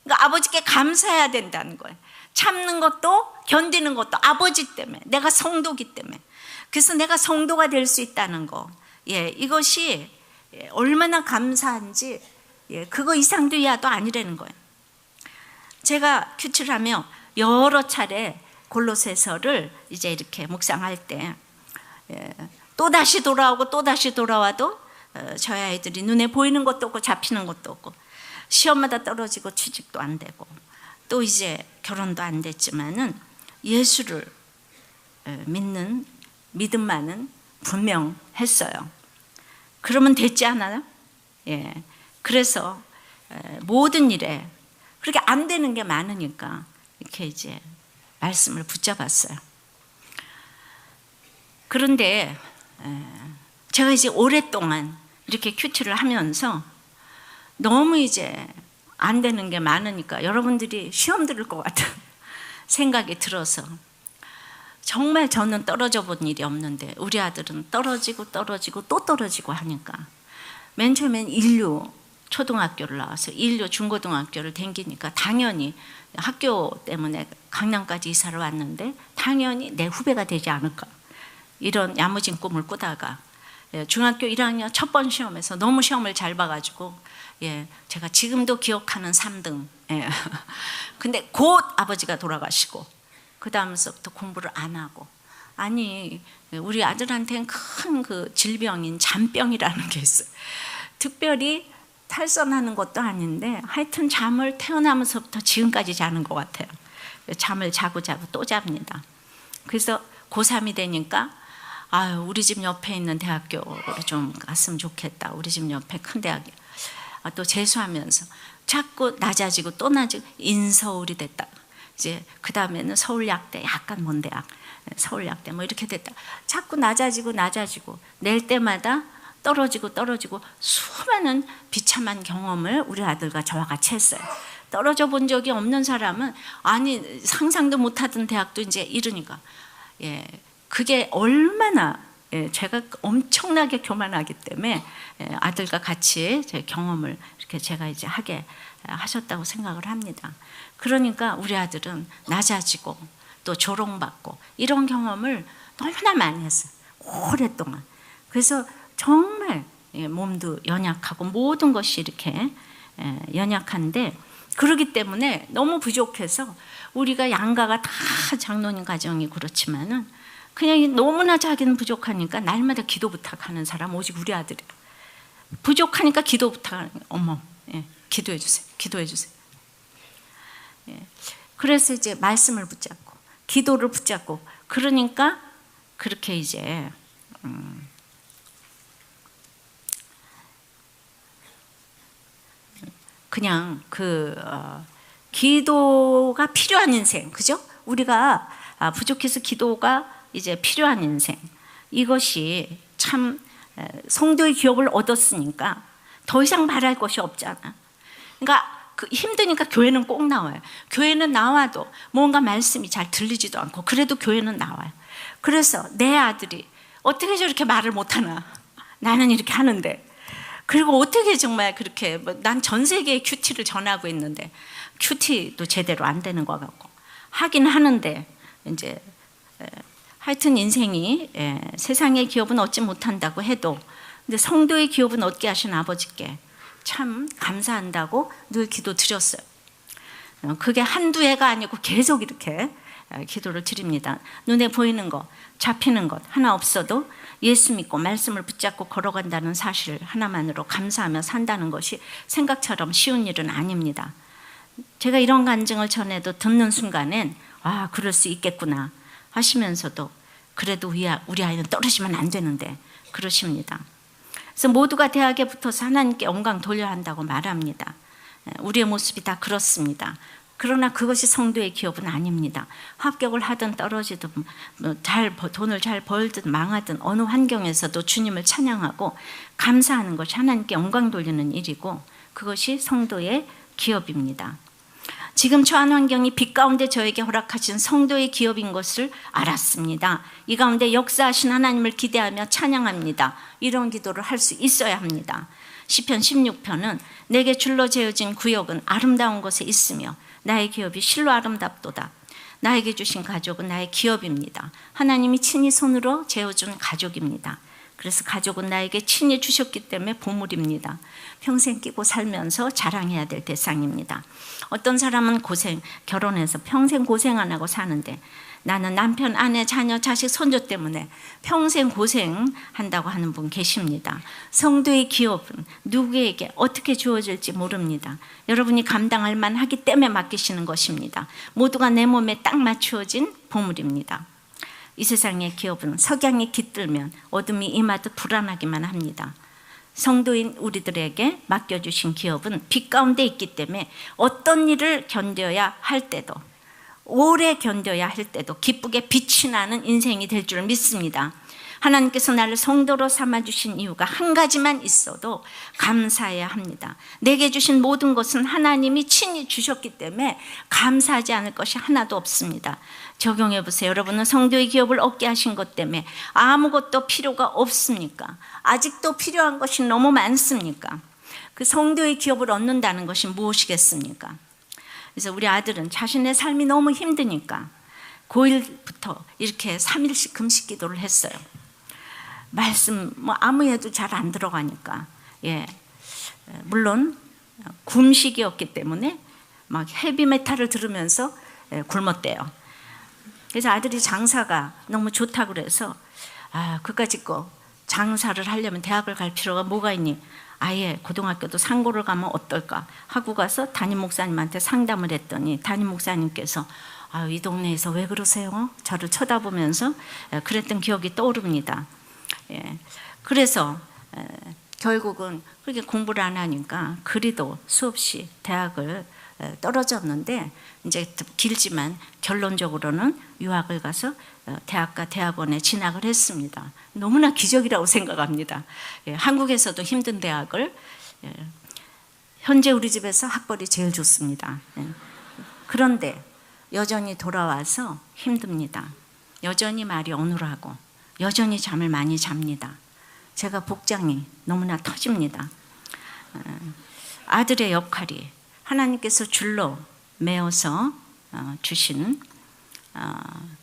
그러니까 아버지께 감사해야 된다는 거예요. 참는 것도 견디는 것도 아버지 때문에, 내가 성도기 때문에. 그래서 내가 성도가 될 수 있다는 거, 이것이 얼마나 감사한지, 그거 이상도 이하도 아니라는 거예요. 제가 큐티하며 여러 차례 골로새서를 이제 이렇게 묵상할 때 또다시 돌아오고 또다시 돌아와도 저희 아이들이 눈에 보이는 것도 없고 잡히는 것도 없고, 시험마다 떨어지고 취직도 안 되고, 또 이제 결혼도 안 됐지만은 예수를 믿는 믿음만은 분명했어요. 그러면 됐지 않아요? 그래서 모든 일에 그렇게 안 되는 게 많으니까 이렇게 이제 말씀을 붙잡았어요. 그런데 제가 이제 오랫동안 이렇게 큐티를 하면서 너무 이제 안 되는 게 많으니까 여러분들이 시험 들을 것 같은 생각이 들어서, 정말 저는 떨어져 본 일이 없는데 우리 아들은 떨어지고 떨어지고 또 떨어지고 하니까, 맨 처음엔 인류 초등학교를 나와서 인류 중고등학교를 다니니까 당연히 학교 때문에 강남까지 이사를 왔는데 당연히 내 후배가 되지 않을까, 이런 야무진 꿈을 꾸다가 중학교 1학년 첫 번 시험에서 너무 시험을 잘 봐가지고 제가 지금도 기억하는 3등. 근데 곧 아버지가 돌아가시고 그 다음서부터 공부를 안 하고, 아니 우리 아들한테는 큰 그 질병인 잔병이라는 게 있어요. 특별히 탈선하는 것도 아닌데 하여튼 잠을 태어나면서부터 지금까지 자는 것 같아요. 잠을 자고 또 잡니다. 그래서 고3이 되니까 아유, 우리 집 옆에 있는 대학교를 좀 갔으면 좋겠다. 우리 집 옆에 큰 대학교. 또 재수하면서 자꾸 낮아지고 또 낮아지고 인서울이 됐다. 이제 그 다음에는 서울약대, 약간 먼 대학, 서울약대 뭐 이렇게 됐다. 자꾸 낮아지고 낼 때마다 떨어지고 수많은 비참한 경험을 우리 아들과 저와 같이 했어요. 떨어져 본 적이 없는 사람은 아니 상상도 못하던 대학도 이제 이르니까 그게 얼마나 제가 엄청나게 교만하기 때문에 아들과 같이 제 경험을 이렇게 제가 이제 하게 하셨다고 생각을 합니다. 그러니까 우리 아들은 낮아지고 또 조롱받고 이런 경험을 너무나 많이 했어요. 오랫동안. 그래서 정말 몸도 연약하고 모든 것이 이렇게 연약한데 그러기 때문에 너무 부족해서 우리가 양가가 다 장로님 가정이 그렇지만은 그냥 너무나 자기는 부족하니까 날마다 기도 부탁하는 사람 오직 우리 아들이에요. 부족하니까 기도 부탁하는 어머, 기도해 주세요. 그래서 이제 말씀을 붙잡고 기도를 붙잡고 그러니까 그렇게 이제 그냥 기도가 필요한 인생, 그죠? 우리가 부족해서 기도가 이제 필요한 인생, 이것이 참 성도의 기업을 얻었으니까 더 이상 바랄 것이 없잖아. 그러니까 힘드니까 교회는 꼭 나와요. 교회는 나와도 뭔가 말씀이 잘 들리지도 않고 그래도 교회는 나와요. 그래서 내 아들이 어떻게 저렇게 말을 못하나, 나는 이렇게 하는데, 그리고 어떻게 정말 그렇게 난 전 세계에 큐티를 전하고 있는데 큐티도 제대로 안 되는 것 같고 하긴 하는데 이제 하여튼 인생이 세상의 기업은 얻지 못한다고 해도 근데 성도의 기업은 얻게 하신 아버지께 참 감사한다고 늘 기도 드렸어요. 그게 한두 해가 아니고 계속 이렇게 기도를 드립니다. 눈에 보이는 것, 잡히는 것 하나 없어도 예수 믿고 말씀을 붙잡고 걸어간다는 사실 하나만으로 감사하며 산다는 것이 생각처럼 쉬운 일은 아닙니다. 제가 이런 간증을 전해도 듣는 순간엔 아, 그럴 수 있겠구나 하시면서도 그래도 우리 아이는 떨어지면 안 되는데 그러십니다. 그래서 모두가 대학에 붙어서 하나님께 영광 돌려야 한다고 말합니다. 우리의 모습이 다 그렇습니다. 그러나 그것이 성도의 기업은 아닙니다. 합격을 하든 떨어지든 돈을 잘 벌든 망하든 어느 환경에서도 주님을 찬양하고 감사하는 것이 하나님께 영광 돌리는 일이고 그것이 성도의 기업입니다. 지금 처한 환경이 빛 가운데 저에게 허락하신 성도의 기업인 것을 알았습니다. 이 가운데 역사하신 하나님을 기대하며 찬양합니다. 이런 기도를 할 수 있어야 합니다. 시편 16편은 내게 줄로 재어진 구역은 아름다운 곳에 있으며 나의 기업이 실로 아름답도다. 나에게 주신 가족은 나의 기업입니다. 하나님이 친히 손으로 재어준 가족입니다. 그래서 가족은 나에게 친히 주셨기 때문에 보물입니다. 평생 끼고 살면서 자랑해야 될 대상입니다. 어떤 사람은 결혼해서 평생 고생 안 하고 사는데 나는 남편, 아내, 자녀, 자식, 손주 때문에 평생 고생한다고 하는 분 계십니다. 성도의 기업은 누구에게 어떻게 주어질지 모릅니다. 여러분이 감당할 만하기 때문에 맡기시는 것입니다. 모두가 내 몸에 딱 맞추어진 보물입니다. 이 세상의 기업은 석양이 깃들면 어둠이 임하듯 불안하기만 합니다. 성도인 우리들에게 맡겨주신 기업은 빛 가운데 있기 때문에 어떤 일을 견뎌야 할 때도 오래 견뎌야 할 때도 기쁘게 빛이 나는 인생이 될 줄 믿습니다. 하나님께서 나를 성도로 삼아주신 이유가 한 가지만 있어도 감사해야 합니다. 내게 주신 모든 것은 하나님이 친히 주셨기 때문에 감사하지 않을 것이 하나도 없습니다. 적용해 보세요. 여러분은 성도의 기업을 얻게 하신 것 때문에 아무것도 필요가 없습니까? 아직도 필요한 것이 너무 많습니까? 그 성도의 기업을 얻는다는 것이 무엇이겠습니까? 그래서 우리 아들은 자신의 삶이 너무 힘드니까 고1부터 이렇게 3일씩 금식 기도를 했어요. 말씀 아무 해도 잘 안 들어가니까 물론 금식이었기 때문에 막 헤비메탈을 들으면서 굶었대요. 그래서 아들이 장사가 너무 좋다고 그래서 그까짓 거 장사를 하려면 대학을 갈 필요가 뭐가 있니? 아예 고등학교도 상고를 가면 어떨까 하고 가서 담임 목사님한테 상담을 했더니 담임 목사님께서 이 동네에서 왜 그러세요? 저를 쳐다보면서 그랬던 기억이 떠오릅니다. 그래서 결국은 그렇게 공부를 안 하니까 그리도 수없이 대학을 떨어졌는데, 이제 길지만 결론적으로는 유학을 가서 대학과 대학원에 진학을 했습니다. 너무나 기적이라고 생각합니다. 한국에서도 힘든 대학을, 현재 우리 집에서 학벌이 제일 좋습니다. 그런데 여전히 돌아와서 힘듭니다. 여전히 말이 어눌하고 여전히 잠을 많이 잡니다. 제가 복장이 너무나 터집니다. 아들의 역할이 하나님께서 줄로 매어서 주신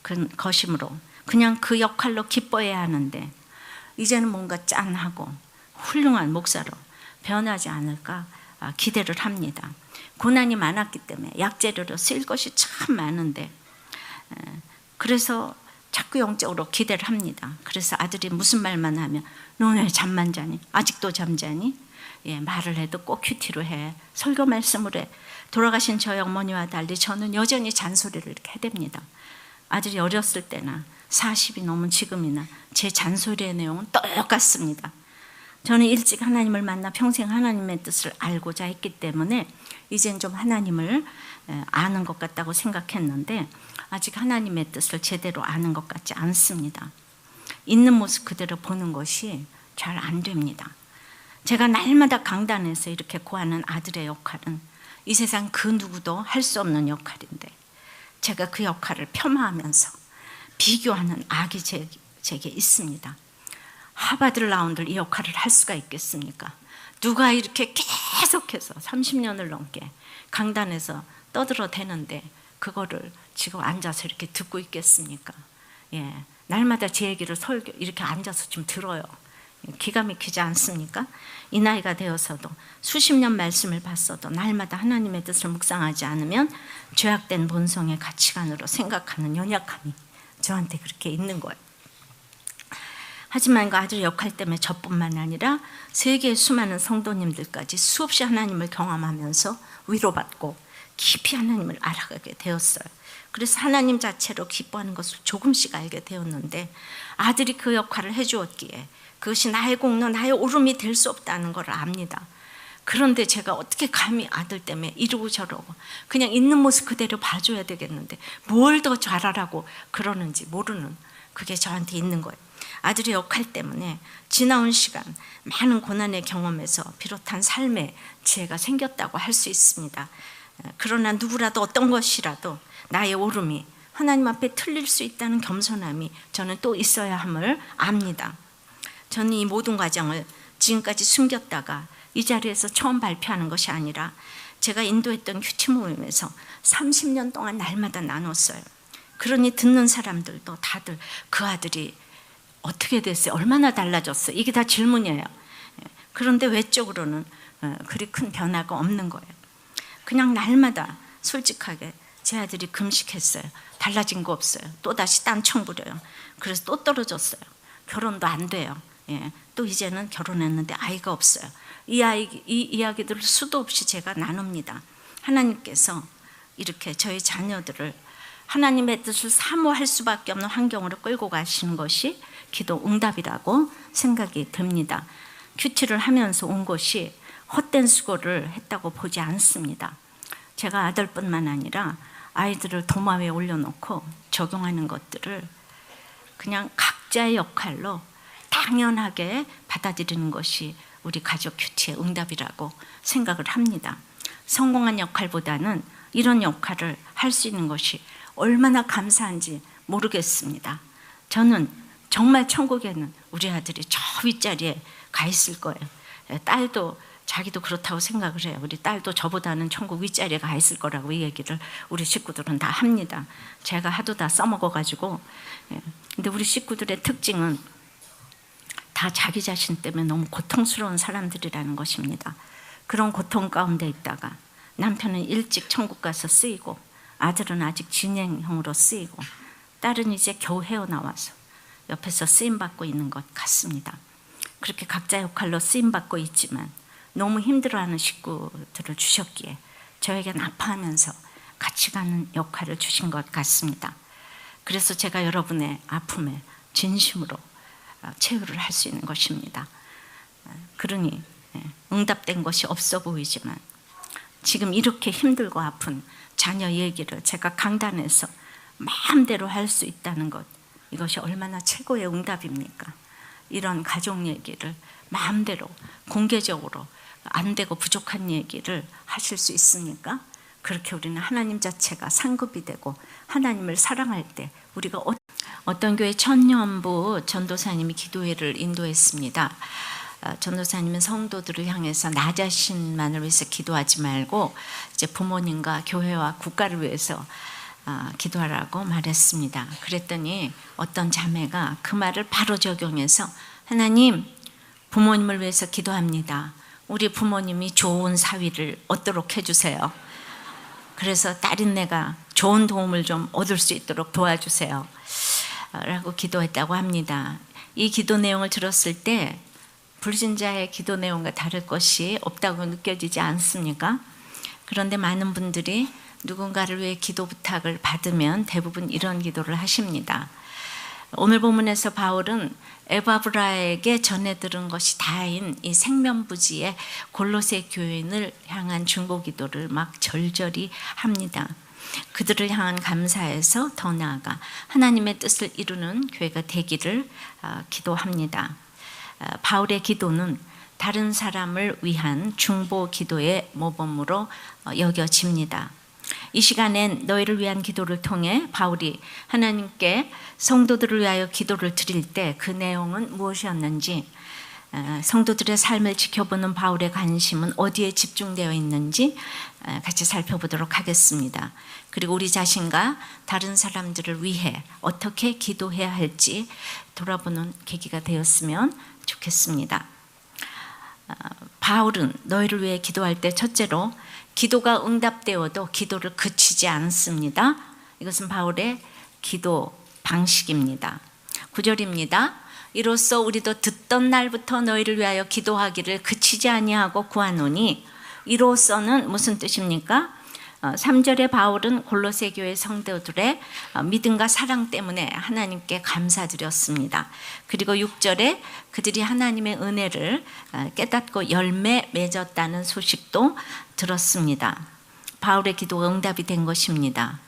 그 것이므로 그냥 그 역할로 기뻐해야 하는데, 이제는 뭔가 짠하고 훌륭한 목사로 변하지 않을까 기대를 합니다. 고난이 많았기 때문에 약재료로 쓸 것이 참 많은데, 그래서 자꾸 영적으로 기대를 합니다. 그래서 아들이 무슨 말만 하면 너 왜 잠만 자니? 아직도 잠자니? 말을 해도 꼭 큐티로 해. 설교 말씀을 해. 돌아가신 저희 어머니와 달리 저는 여전히 잔소리를 이렇게 해댑니다. 아들이 어렸을 때나 40이 넘은 지금이나 제 잔소리의 내용은 똑같습니다. 저는 일찍 하나님을 만나 평생 하나님의 뜻을 알고자 했기 때문에 이젠 좀 하나님을 아는 것 같다고 생각했는데, 아직 하나님의 뜻을 제대로 아는 것 같지 않습니다. 있는 모습 그대로 보는 것이 잘 안 됩니다. 제가 날마다 강단에서 이렇게 구하는 아들의 역할은 이 세상 그 누구도 할 수 없는 역할인데, 제가 그 역할을 폄하하면서 비교하는 악이 제게 있습니다. 하버드를 나온들 이 역할을 할 수가 있겠습니까? 누가 이렇게 계속해서 30년을 넘게 강단에서 떠들어대는데 그거를 지금 앉아서 이렇게 듣고 있겠습니까? 날마다 제 얘기를 이렇게 앉아서 좀 들어요. 기가 막히지 않습니까? 이 나이가 되어서도 수십 년 말씀을 봤어도 날마다 하나님의 뜻을 묵상하지 않으면 죄악된 본성의 가치관으로 생각하는 연약함이 저한테 그렇게 있는 거예요. 하지만 그 아들의 역할 때문에 저뿐만 아니라 세계의 수많은 성도님들까지 수없이 하나님을 경험하면서 위로받고 깊이 하나님을 알아가게 되었어요. 그래서 하나님 자체로 기뻐하는 것을 조금씩 알게 되었는데, 아들이 그 역할을 해주었기에 그것이 나의 공로, 나의 오름이 될 수 없다는 걸 압니다. 그런데 제가 어떻게 감히 아들 때문에 이러고 저러고 그냥 있는 모습 그대로 봐줘야 되겠는데 뭘 더 잘하라고 그러는지 모르는 그게 저한테 있는 거예요. 아들의 역할 때문에 지나온 시간 많은 고난의 경험에서 비롯한 삶의 지혜가 생겼다고 할 수 있습니다. 그러나 누구라도 어떤 것이라도 나의 오름이 하나님 앞에 틀릴 수 있다는 겸손함이 저는 또 있어야 함을 압니다. 저는 이 모든 과정을 지금까지 숨겼다가 이 자리에서 처음 발표하는 것이 아니라 제가 인도했던 큐티 모임에서 30년 동안 날마다 나눴어요. 그러니 듣는 사람들도 다들 그 아들이 어떻게 됐어요? 얼마나 달라졌어요? 이게 다 질문이에요. 그런데 외적으로는 그리 큰 변화가 없는 거예요. 그냥 날마다 솔직하게 제 아들이 금식했어요. 달라진 거 없어요. 또다시 딴청 부려요. 그래서 또 떨어졌어요. 결혼도 안 돼요. 또 이제는 결혼했는데 아이가 없어요. 이 이야기들을 수도 없이 제가 나눕니다. 하나님께서 이렇게 저희 자녀들을 하나님의 뜻을 사모할 수밖에 없는 환경으로 끌고 가시는 것이 기도 응답이라고 생각이 듭니다. 큐티를 하면서 온 것이 헛된 수고를 했다고 보지 않습니다. 제가 아들뿐만 아니라 아이들을 도마 위에 올려놓고 적용하는 것들을 그냥 각자의 역할로 당연하게 받아들이는 것이 우리 가족 큐티의 응답이라고 생각을 합니다. 성공한 역할보다는 이런 역할을 할 수 있는 것이 얼마나 감사한지 모르겠습니다. 저는 정말 천국에는 우리 아들이 저 윗자리에 가 있을 거예요. 딸도 자기도 그렇다고 생각을 해요. 우리 딸도 저보다는 천국 윗자리에 가 있을 거라고 이 얘기를 우리 식구들은 다 합니다. 제가 하도 다 써먹어가지고. 근데 우리 식구들의 특징은 다 자기 자신 때문에 너무 고통스러운 사람들이라는 것입니다. 그런 고통 가운데 있다가 남편은 일찍 천국 가서 쓰이고 아들은 아직 진행형으로 쓰이고 딸은 이제 겨우 헤어나와서 옆에서 쓰임받고 있는 것 같습니다. 그렇게 각자 역할로 쓰임받고 있지만 너무 힘들어하는 식구들을 주셨기에 저에겐 아파하면서 같이 가는 역할을 주신 것 같습니다. 그래서 제가 여러분의 아픔에 진심으로 체유를 할 수 있는 것입니다. 그러니 응답된 것이 없어 보이지만 지금 이렇게 힘들고 아픈 자녀 얘기를 제가 강단에서 마음대로 할 수 있다는 것, 이것이 얼마나 최고의 응답입니까? 이런 가족 얘기를 마음대로 공개적으로 안 되고 부족한 얘기를 하실 수 있습니까? 그렇게 우리는 하나님 자체가 상급이 되고 하나님을 사랑할 때 우리가 어떤 교회 천년부 전도사님이 기도회를 인도했습니다. 전도사님은 성도들을 향해서 나 자신만을 위해서 기도하지 말고 이제 부모님과 교회와 국가를 위해서 기도하라고 말했습니다. 그랬더니 어떤 자매가 그 말을 바로 적용해서 하나님, 부모님을 위해서 기도합니다. 우리 부모님이 좋은 사위를 얻도록 해주세요. 그래서 딸인내가 좋은 도움을 좀 얻을 수 있도록 도와주세요 라고 기도했다고 합니다. 이 기도 내용을 들었을 때 불신자의 기도 내용과 다를 것이 없다고 느껴지지 않습니까? 그런데 많은 분들이 누군가를 위해 기도 부탁을 받으면 대부분 이런 기도를 하십니다. 오늘 본문에서 바울은 에바브라에게 전해 들은 것이 다인 이 생면부지의 골로새 교인을 향한 중보기도를 막 절절히 합니다. 그들을 향한 감사에서 더 나아가 하나님의 뜻을 이루는 교회가 되기를 기도합니다. 바울의 기도는 다른 사람을 위한 중보 기도의 모범으로 여겨집니다. 이 시간엔 너희를 위한 기도를 통해 바울이 하나님께 성도들을 위하여 기도를 드릴 때 그 내용은 무엇이었는지, 성도들의 삶을 지켜보는 바울의 관심은 어디에 집중되어 있는지 같이 살펴보도록 하겠습니다. 그리고 우리 자신과 다른 사람들을 위해 어떻게 기도해야 할지 돌아보는 계기가 되었으면 좋겠습니다. 바울은 너희를 위해 기도할 때 첫째로 기도가 응답되어도 기도를 그치지 않습니다. 이것은 바울의 기도 방식입니다. 9절입니다. 이로써 우리도 듣던 날부터 너희를 위하여 기도하기를 그치지 아니하고 구하노니, 이로써는 무슨 뜻입니까? 3절에 바울은 골로새 교회 성도들의 믿음과 사랑 때문에 하나님께 감사드렸습니다. 그리고 6절에 그들이 하나님의 은혜를 깨닫고 열매 맺었다는 소식도 들었습니다. 바울의 기도가 응답이 된 것입니다.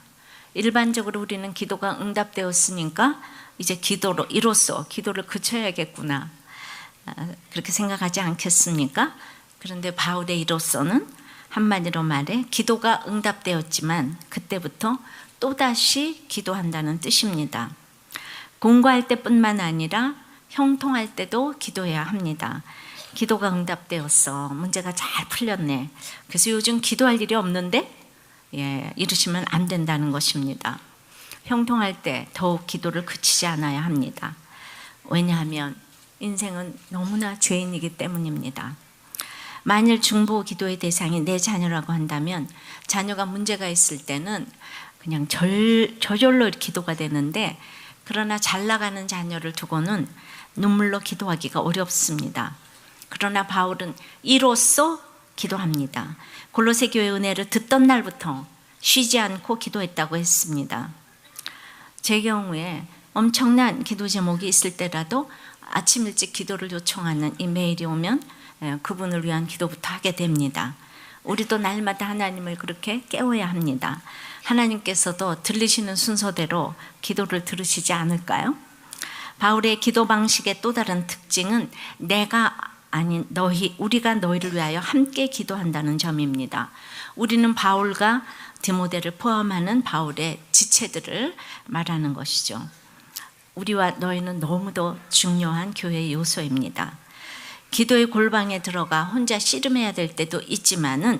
일반적으로 우리는 기도가 응답되었으니까 이제 기도로 이로써 기도를 그쳐야겠구나, 그렇게 생각하지 않겠습니까? 그런데 바울의 이로써는 한마디로 말해 기도가 응답되었지만 그때부터 또다시 기도한다는 뜻입니다. 공부할 때뿐만 아니라 형통할 때도 기도해야 합니다. 기도가 응답되었어, 문제가 잘 풀렸네, 그래서 요즘 기도할 일이 없는데 이러시면 안 된다는 것입니다. 형통할 때 더욱 기도를 그치지 않아야 합니다. 왜냐하면 인생은 너무나 죄인이기 때문입니다. 만일 중보 기도의 대상이 내 자녀라고 한다면 자녀가 문제가 있을 때는 그냥 저절로 기도가 되는데, 그러나 잘 나가는 자녀를 두고는 눈물로 기도하기가 어렵습니다. 그러나 바울은 이로써 기도합니다. 골로새 교회 은혜를 듣던 날부터 쉬지 않고 기도했다고 했습니다. 제 경우에 엄청난 기도 제목이 있을 때라도 아침 일찍 기도를 요청하는 이 메일이 오면 그분을 위한 기도부터 하게 됩니다. 우리도 날마다 하나님을 그렇게 깨워야 합니다. 하나님께서도 들리시는 순서대로 기도를 들으시지 않을까요? 바울의 기도 방식의 또 다른 특징은 내가 아닌 우리가 너희를 위하여 함께 기도한다는 점입니다. 우리는 바울과 디모데를 포함하는 바울의 지체들을 말하는 것이죠. 우리와 너희는 너무도 중요한 교회의 요소입니다. 기도의 골방에 들어가 혼자 씨름해야 될 때도 있지만은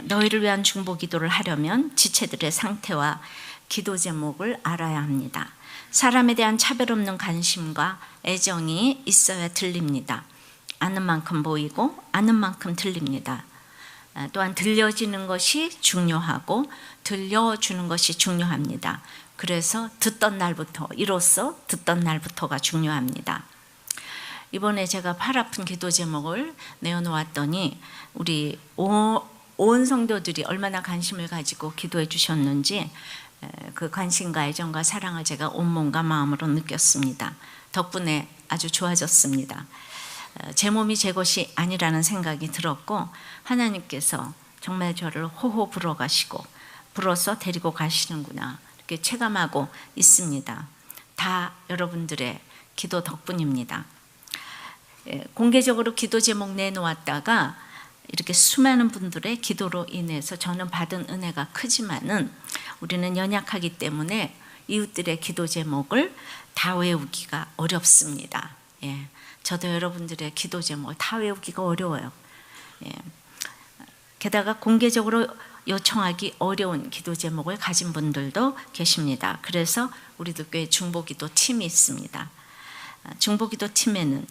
너희를 위한 중보 기도를 하려면 지체들의 상태와 기도 제목을 알아야 합니다. 사람에 대한 차별 없는 관심과 애정이 있어야 들립니다. 아는 만큼 보이고 아는 만큼 들립니다. 또한 들려지는 것이 중요하고 들려주는 것이 중요합니다. 그래서 듣던 날부터, 이로써 듣던 날부터가 중요합니다. 이번에 제가 팔 아픈 기도 제목을 내어놓았더니 우리 온 성도들이 얼마나 관심을 가지고 기도해 주셨는지 그 관심과 애정과 사랑을 제가 온몸과 마음으로 느꼈습니다. 덕분에 아주 좋아졌습니다. 제 몸이 제 것이 아니라는 생각이 들었고 하나님께서 정말 저를 호호 불어가시고 불어서 데리고 가시는구나 이렇게 체감하고 있습니다. 다 여러분들의 기도 덕분입니다. 공개적으로 기도 제목 내놓았다가 이렇게 수많은 분들의 기도로 인해서 저는 받은 은혜가 크지만은 우리는 연약하기 때문에 이웃들의 기도 제목을 다 외우기가 어렵습니다. 예, 저도 여러분들의 기도 제목을 다 외우기가 어려워요. 예, 게다가 공개적으로 요청하기 어려운 기도 제목을 가진 분들도 계십니다. 그래서 우리들 교회 중보기도 팀이 있습니다. 중보기도 팀에는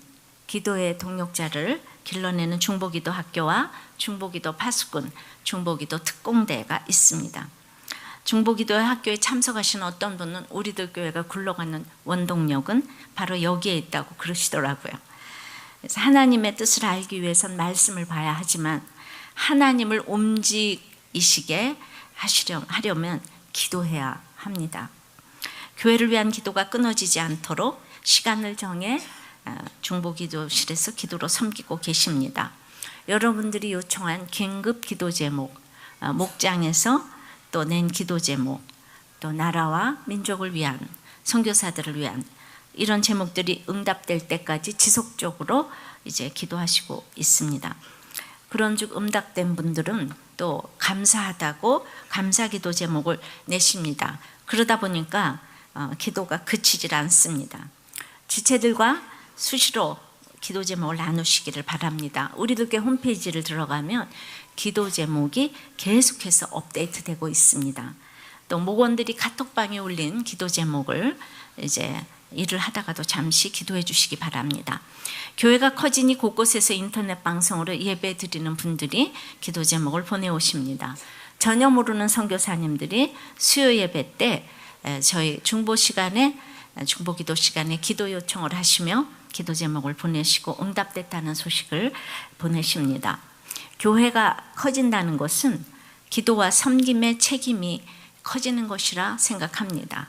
기도의 동력자를 길러내는 중보기도 학교와 중보기도 파수꾼, 중보기도 특공대가 있습니다. 중보기도 학교에 참석하신 어떤 분은 우리들 교회가 굴러가는 원동력은 바로 여기에 있다고 그러시더라고요. 그래서 하나님의 뜻을 알기 위해선 말씀을 봐야 하지만 하나님을 움직이시게 하려면 기도해야 합니다. 교회를 위한 기도가 끊어지지 않도록 시간을 정해 중보기도실에서 기도로 섬기고 계십니다. 여러분들이 요청한 긴급 기도 제목, 목장에서 또 낸 기도 제목, 또 나라와 민족을 위한, 선교사들을 위한 이런 제목들이 응답될 때까지 지속적으로 이제 기도하시고 있습니다. 그런즉 응답된 분들은 또 감사하다고 감사기도 제목을 내십니다. 그러다 보니까 기도가 그치질 않습니다. 지체들과 수시로 기도 제목을 나누시기를 바랍니다. 우리들 교회 홈페이지를 들어가면 기도 제목이 계속해서 업데이트되고 있습니다. 또 목원들이 카톡방에 올린 기도 제목을 이제 일을 하다가도 잠시 기도해 주시기 바랍니다. 교회가 커지니 곳곳에서 인터넷 방송으로 예배 드리는 분들이 기도 제목을 보내오십니다. 전혀 모르는 선교사님들이 수요 예배 때 저희 중보기도 시간에 기도 요청을 하시며 기도 제목을 보내시고 응답됐다는 소식을 보내십니다. 교회가 커진다는 것은 기도와 섬김의 책임이 커지는 것이라 생각합니다.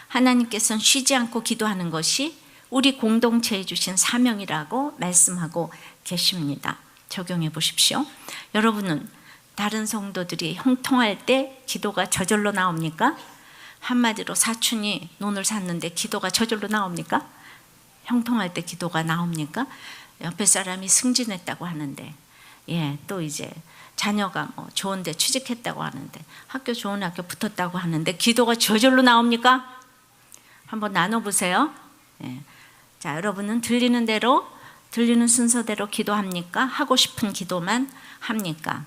하나님께서는 쉬지 않고 기도하는 것이 우리 공동체에 주신 사명이라고 말씀하고 계십니다. 적용해 보십시오. 여러분은 다른 성도들이 형통할 때 기도가 저절로 나옵니까? 한마디로 사촌이 논을 샀는데 기도가 저절로 나옵니까? 형통할 때 기도가 나옵니까? 옆에 사람이 승진했다고 하는데 또 이제 자녀가 뭐 좋은 데 취직했다고 하는데 학교 좋은 학교 붙었다고 하는데 기도가 저절로 나옵니까? 한번 나눠보세요. 자, 여러분은 들리는 대로 들리는 순서대로 기도합니까? 하고 싶은 기도만 합니까?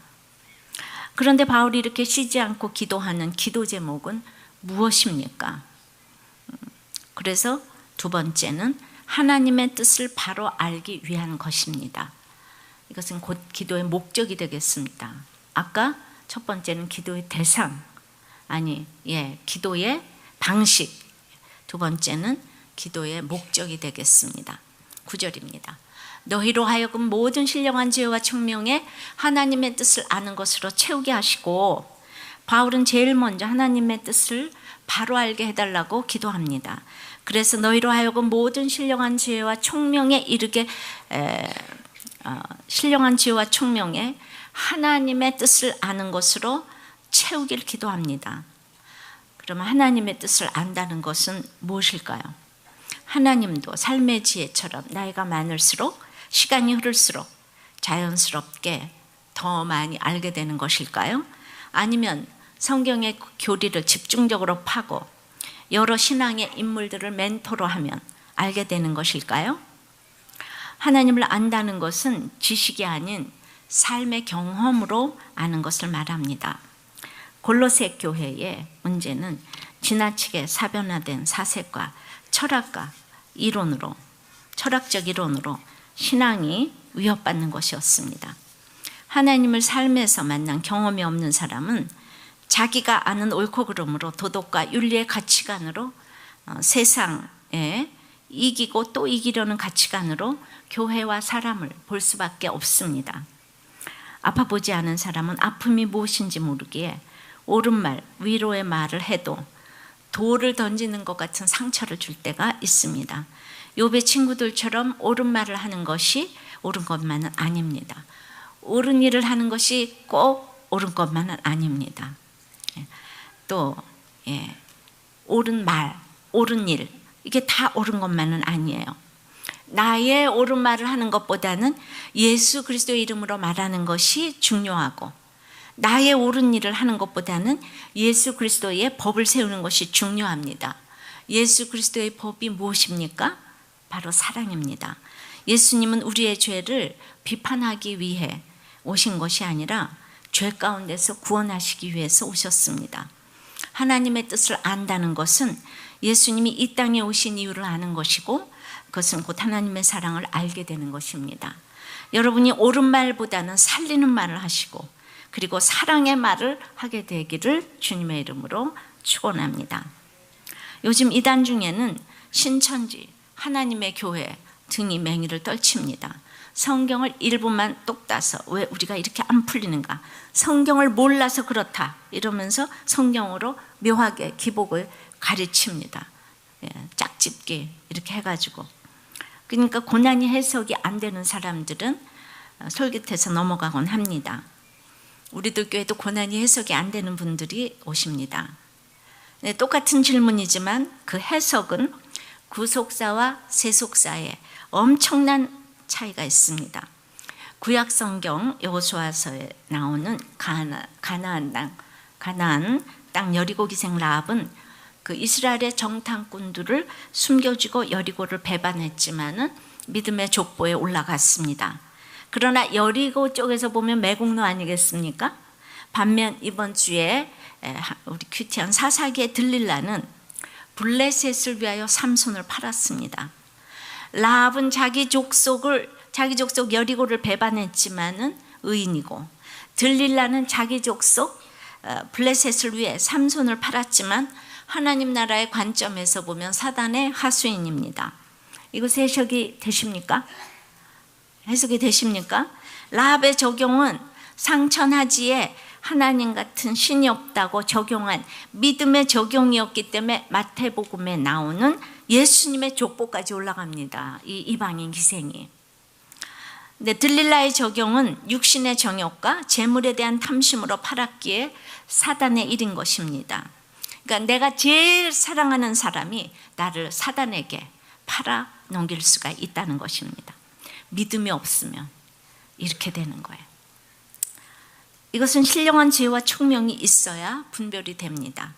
그런데 바울이 이렇게 쉬지 않고 기도하는 기도 제목은 무엇입니까? 그래서 두 번째는 하나님의 뜻을 바로 알기 위한 것입니다. 이것은 곧 기도의 목적이 되겠습니다. 아까 첫 번째는 기도의 대상, 기도의 방식. 두 번째는 기도의 목적이 되겠습니다. 9절입니다. 너희로 하여금 모든 신령한 지혜와 총명에 하나님의 뜻을 아는 것으로 채우게 하시고, 바울은 제일 먼저 하나님의 뜻을 바로 알게 해달라고 기도합니다. 그래서 너희로 하여금 모든 신령한 지혜와 총명에 이르게 신령한 지혜와 총명에 하나님의 뜻을 아는 것으로 채우길 기도합니다. 그러면 하나님의 뜻을 안다는 것은 무엇일까요? 하나님도 삶의 지혜처럼 나이가 많을수록 시간이 흐를수록 자연스럽게 더 많이 알게 되는 것일까요? 아니면 성경의 교리를 집중적으로 파고 여러 신앙의 인물들을 멘토로 하면 알게 되는 것일까요? 하나님을 안다는 것은 지식이 아닌 삶의 경험으로 아는 것을 말합니다. 골로새 교회의 문제는 지나치게 사변화된 사색과 철학적 이론으로 신앙이 위협받는 것이었습니다. 하나님을 삶에서 만난 경험이 없는 사람은 자기가 아는 옳고 그름으로 도덕과 윤리의 가치관으로 세상에 이기고 또 이기려는 가치관으로 교회와 사람을 볼 수밖에 없습니다. 아파 보지 않은 사람은 아픔이 무엇인지 모르기에 옳은 말, 위로의 말을 해도 돌을 던지는 것 같은 상처를 줄 때가 있습니다. 욥의 친구들처럼 옳은 말을 하는 것이 옳은 것만은 아닙니다. 옳은 일을 하는 것이 꼭 옳은 것만은 아닙니다. 또 옳은 말, 옳은 일, 이게 다 옳은 것만은 아니에요. 나의 옳은 말을 하는 것보다는 예수 그리스도의 이름으로 말하는 것이 중요하고, 나의 옳은 일을 하는 것보다는 예수 그리스도의 법을 세우는 것이 중요합니다. 예수 그리스도의 법이 무엇입니까? 바로 사랑입니다. 예수님은 우리의 죄를 비판하기 위해 오신 것이 아니라 죄 가운데서 구원하시기 위해서 오셨습니다. 하나님의 뜻을 안다는 것은 예수님이 이 땅에 오신 이유를 아는 것이고, 그것은 곧 하나님의 사랑을 알게 되는 것입니다. 여러분이 옳은 말보다는 살리는 말을 하시고, 그리고 사랑의 말을 하게 되기를 주님의 이름으로 축원합니다. 요즘 이단 중에는 신천지, 하나님의 교회 등이 맹위를 떨칩니다. 성경을 일부만 똑 따서 왜 우리가 이렇게 안 풀리는가? 성경을 몰라서 그렇다 이러면서 성경으로 묘하게 기복을 가르칩니다. 짝짓기 이렇게 해가지고. 그러니까 고난이 해석이 안 되는 사람들은 솔깃해서 넘어가곤 합니다. 우리들 교회도 고난이 해석이 안 되는 분들이 오십니다. 똑같은 질문이지만 그 해석은 구속사와 세속사에 엄청난 차이가 있습니다. 구약 성경 여호수아서에 나오는 가나안 땅 여리고 기생 라합은 그 이스라엘의 정탐꾼들을 숨겨주고 여리고를 배반했지만은 믿음의 족보에 올라갔습니다. 그러나 여리고 쪽에서 보면 매국노 아니겠습니까? 반면 이번 주에 우리 큐티한 사사기에 들릴라는 블레셋을 위하여 삼손을 팔았습니다. 라합은 자기 족속 여리고를 배반했지만은 의인이고, 들릴라는 자기 족속 블레셋을 위해 삼손을 팔았지만 하나님 나라의 관점에서 보면 사단의 하수인입니다. 이것이 해석이 되십니까? 라합의 적용은 상천하지에 하나님 같은 신이 없다고 적용한 믿음의 적용이었기 때문에 마태복음에 나오는 예수님의 족보까지 올라갑니다. 이 이방인 기생이. 근데 들릴라의 적용은 육신의 정욕과 재물에 대한 탐심으로 팔았기에 사단의 일인 것입니다. 그러니까 내가 제일 사랑하는 사람이 나를 사단에게 팔아 넘길 수가 있다는 것입니다. 믿음이 없으면 이렇게 되는 거예요. 이것은 신령한 지혜와 총명이 있어야 분별이 됩니다.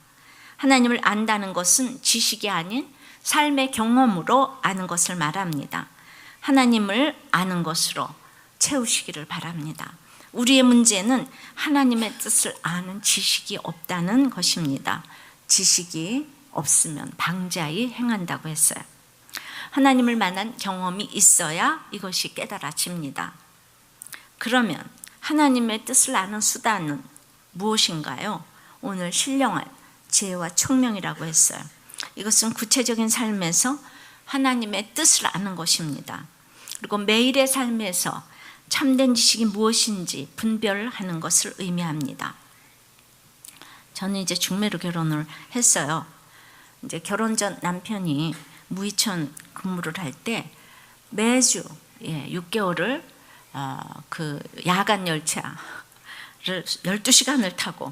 하나님을 안다는 것은 지식이 아닌 삶의 경험으로 아는 것을 말합니다. 하나님을 아는 것으로 채우시기를 바랍니다. 우리의 문제는 하나님의 뜻을 아는 지식이 없다는 것입니다. 지식이 없으면 방자히 행한다고 했어요. 하나님을 만난 경험이 있어야 이것이 깨달아집니다. 그러면 하나님의 뜻을 아는 수단은 무엇인가요? 오늘 신령한 지혜와 총명이라고 했어요. 이것은 구체적인 삶에서 하나님의 뜻을 아는 것입니다. 그리고 매일의 삶에서 참된 지식이 무엇인지 분별하는 것을 의미합니다. 저는 이제 중매로 결혼을 했어요. 이제 결혼 전 남편이 무이천 근무를 할 때 매주 6개월을 그 야간 열차를 12시간을 타고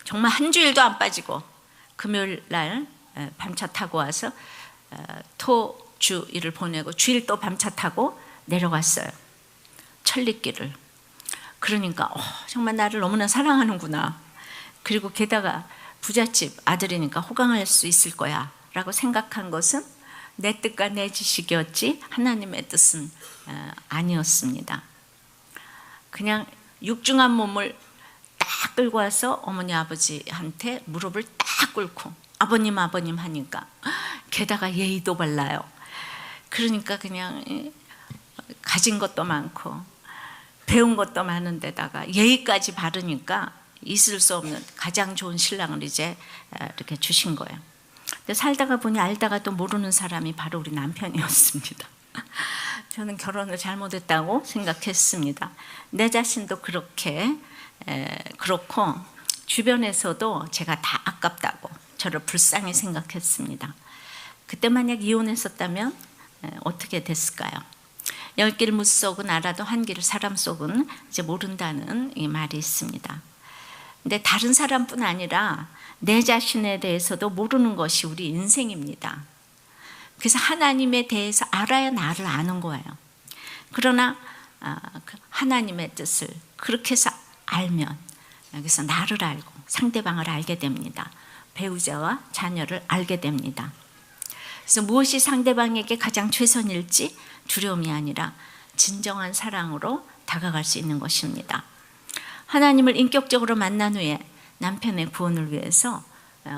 정말 한 주일도 안 빠지고 금요일 날 밤차 타고 와서 토, 주 일을 보내고 주일 또 밤차 타고 내려갔어요. 천리길을. 그러니까 정말 나를 너무나 사랑하는구나. 그리고 게다가 부잣집 아들이니까 호강할 수 있을 거야 라고 생각한 것은 내 뜻과 내 지식이었지 하나님의 뜻은 아니었습니다. 그냥 육중한 몸을 딱 끌고 와서 어머니 아버지한테 무릎을 딱 꿇고 아버님 하니까 게다가 예의도 발라요. 그러니까 그냥 가진 것도 많고 배운 것도 많은 데다가 예의까지 바르니까 있을 수 없는 가장 좋은 신랑을 이제 이렇게 주신 거예요. 근데 살다가 보니 알다가 또 모르는 사람이 바로 우리 남편이었습니다. 저는 결혼을 잘못했다고 생각했습니다. 내 자신도 그렇고 주변에서도 제가 다 아깝다고 저를 불쌍히 생각했습니다. 그때 만약 이혼했었다면 어떻게 됐을까요? 10길 못 속은 알아도 한 길 사람 속은 이제 모른다는 이 말이 있습니다. 근데 다른 사람뿐 아니라 내 자신에 대해서도 모르는 것이 우리 인생입니다. 그래서 하나님에 대해서 알아야 나를 아는 거예요. 그러나 하나님의 뜻을 그렇게 해서 알면 여기서 나를 알고 상대방을 알게 됩니다. 배우자와 자녀를 알게 됩니다. 그래서 무엇이 상대방에게 가장 최선일지 두려움이 아니라 진정한 사랑으로 다가갈 수 있는 것입니다. 하나님을 인격적으로 만난 후에 남편의 구원을 위해서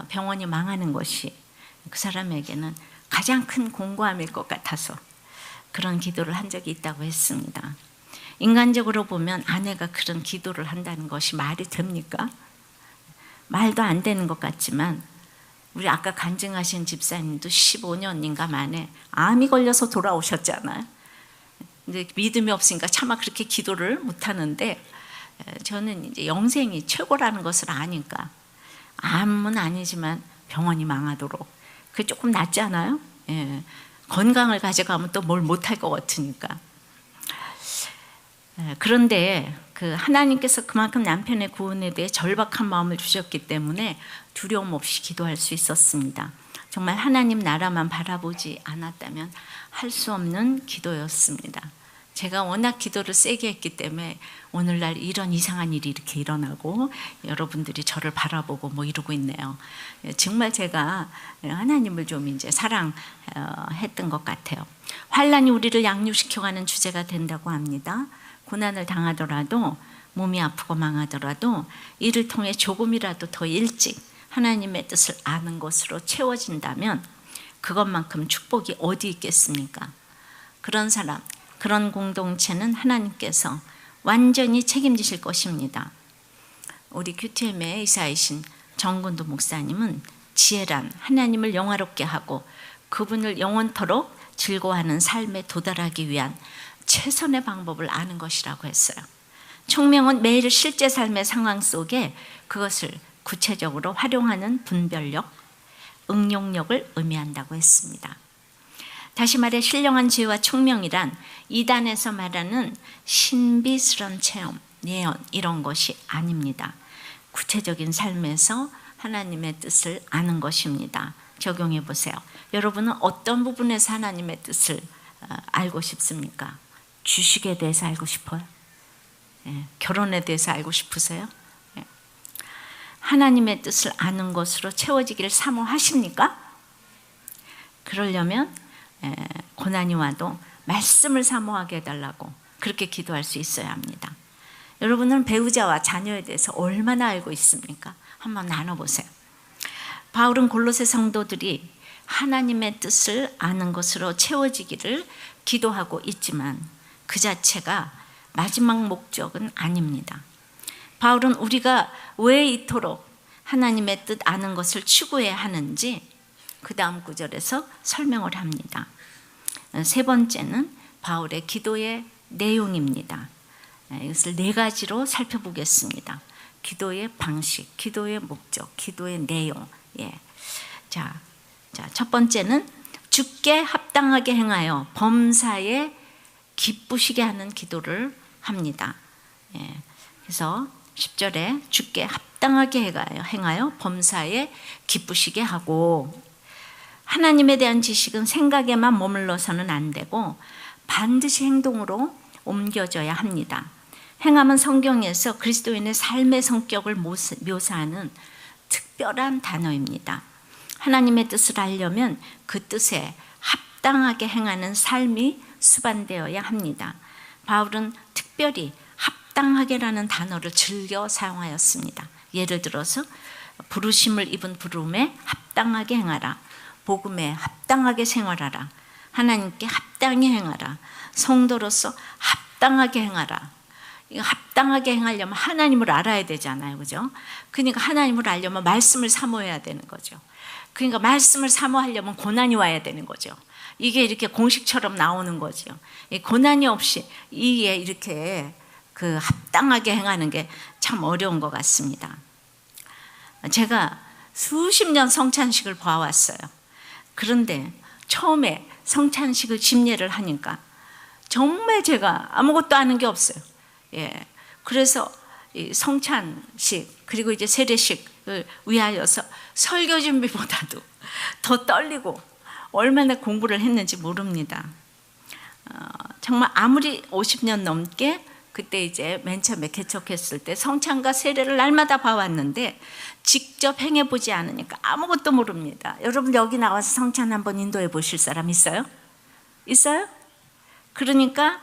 병원이 망하는 것이 그 사람에게는 가장 큰 공고함일 것 같아서 그런 기도를 한 적이 있다고 했습니다. 인간적으로 보면 아내가 그런 기도를 한다는 것이 말이 됩니까? 말도 안 되는 것 같지만 우리 아까 간증하신 집사님도 15년인가 만에 암이 걸려서 돌아오셨잖아요. 근데 믿음이 없으니까 차마 그렇게 기도를 못하는데 저는 이제 영생이 최고라는 것을 아니까 암은 아니지만 병원이 망하도록 그게 조금 낫지 않아요? 예. 건강을 가져가면 또 뭘 못할 것 같으니까. 그런데 그 하나님께서 그만큼 남편의 구원에 대해 절박한 마음을 주셨기 때문에 두려움 없이 기도할 수 있었습니다. 정말 하나님 나라만 바라보지 않았다면 할 수 없는 기도였습니다. 제가 워낙 기도를 세게 했기 때문에 오늘날 이런 이상한 일이 이렇게 일어나고 여러분들이 저를 바라보고 뭐 이러고 있네요. 정말 제가 하나님을 좀 이제 사랑했던 것 같아요. 환란이 우리를 양육시켜가는 주제가 된다고 합니다. 고난을 당하더라도 몸이 아프고 망하더라도 이를 통해 조금이라도 더 일찍 하나님의 뜻을 아는 것으로 채워진다면 그것만큼 축복이 어디 있겠습니까? 그런 사람, 그런 공동체는 하나님께서 완전히 책임지실 것입니다. 우리 QTM의 이사이신 정근도 목사님은 지혜란 하나님을 영화롭게 하고 그분을 영원토록 즐거워하는 삶에 도달하기 위한 최선의 방법을 아는 것이라고 했어요. 총명은 매일 실제 삶의 상황 속에 그것을 구체적으로 활용하는 분별력, 응용력을 의미한다고 했습니다. 다시 말해 신령한 지혜와 총명이란 이단에서 말하는 신비스러운 체험, 예언 이런 것이 아닙니다. 구체적인 삶에서 하나님의 뜻을 아는 것입니다. 적용해 보세요. 여러분은 어떤 부분에서 하나님의 뜻을 알고 싶습니까? 주식에 대해서 알고 싶어요? 결혼에 대해서 알고 싶으세요? 하나님의 뜻을 아는 것으로 채워지기를 사모하십니까? 그러려면 고난이 와도 말씀을 사모하게 해달라고 그렇게 기도할 수 있어야 합니다. 여러분은 배우자와 자녀에 대해서 얼마나 알고 있습니까? 한번 나눠보세요. 바울은 골로새 성도들이 하나님의 뜻을 아는 것으로 채워지기를 기도하고 있지만 그 자체가 마지막 목적은 아닙니다. 바울은 우리가 왜 이토록 하나님의 뜻 아는 것을 추구해야 하는지 그 다음 구절에서 설명을 합니다. 세 번째는 바울의 기도의 내용입니다. 이것을 4가지로 살펴보겠습니다. 기도의 방식, 기도의 목적, 기도의 내용. 자, 첫 번째는 주께 합당하게 행하여 범사에 기쁘시게 하는 기도를 합니다. 그래서 10절에 주께 합당하게 행하여 범사에 기쁘시게 하고, 하나님에 대한 지식은 생각에만 머물러서는 안 되고 반드시 행동으로 옮겨져야 합니다. 행함은 성경에서 그리스도인의 삶의 성격을 묘사하는 특별한 단어입니다. 하나님의 뜻을 알려면 그 뜻에 합당하게 행하는 삶이 수반되어야 합니다. 바울은 특별히 합당하게라는 단어를 즐겨 사용하였습니다. 예를 들어서 부르심을 입은 부름에 합당하게 행하라, 복음에 합당하게 생활하라, 하나님께 합당히 행하라, 성도로서 합당하게 행하라. 합당하게 행하려면 하나님을 알아야 되잖아요, 그죠? 그러니까 하나님을 알려면 말씀을 사모해야 되는 거죠. 그러니까 말씀을 사모하려면 고난이 와야 되는 거죠. 이게 이렇게 공식처럼 나오는 거죠. 이 고난이 없이 이게 이렇게 그 합당하게 행하는 게 참 어려운 것 같습니다. 제가 수십 년 성찬식을 봐왔어요. 그런데 처음에 성찬식을 집례를 하니까 정말 제가 아무것도 아는 게 없어요. 예. 그래서 이 성찬식 그리고 이제 세례식을 위하여서 설교 준비보다도 더 떨리고 얼마나 공부를 했는지 모릅니다. 정말 아무리 50년 넘게 그때 이제 맨 처음에 개척했을 때 성찬과 세례를 날마다 봐왔는데 직접 행해보지 않으니까 아무것도 모릅니다. 여러분 여기 나와서 성찬 한번 인도해 보실 사람 있어요? 있어요? 그러니까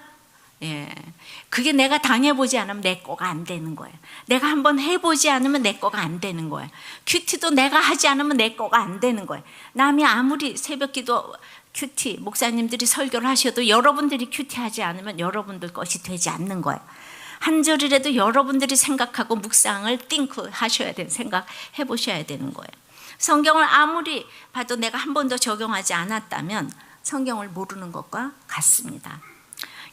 그게 내가 당해보지 않으면 내 거가 안 되는 거예요. 내가 한번 해보지 않으면 내 거가 안 되는 거예요. 큐티도 내가 하지 않으면 내 거가 안 되는 거예요. 남이 아무리 새벽기도 큐티 목사님들이 설교를 하셔도 여러분들이 큐티하지 않으면 여러분들 것이 되지 않는 거예요. 한 절이라도 여러분들이 생각하고 묵상을 띵크 하셔야 되는 생각해 보셔야 되는 거예요. 성경을 아무리 봐도 내가 한 번도 적용하지 않았다면 성경을 모르는 것과 같습니다.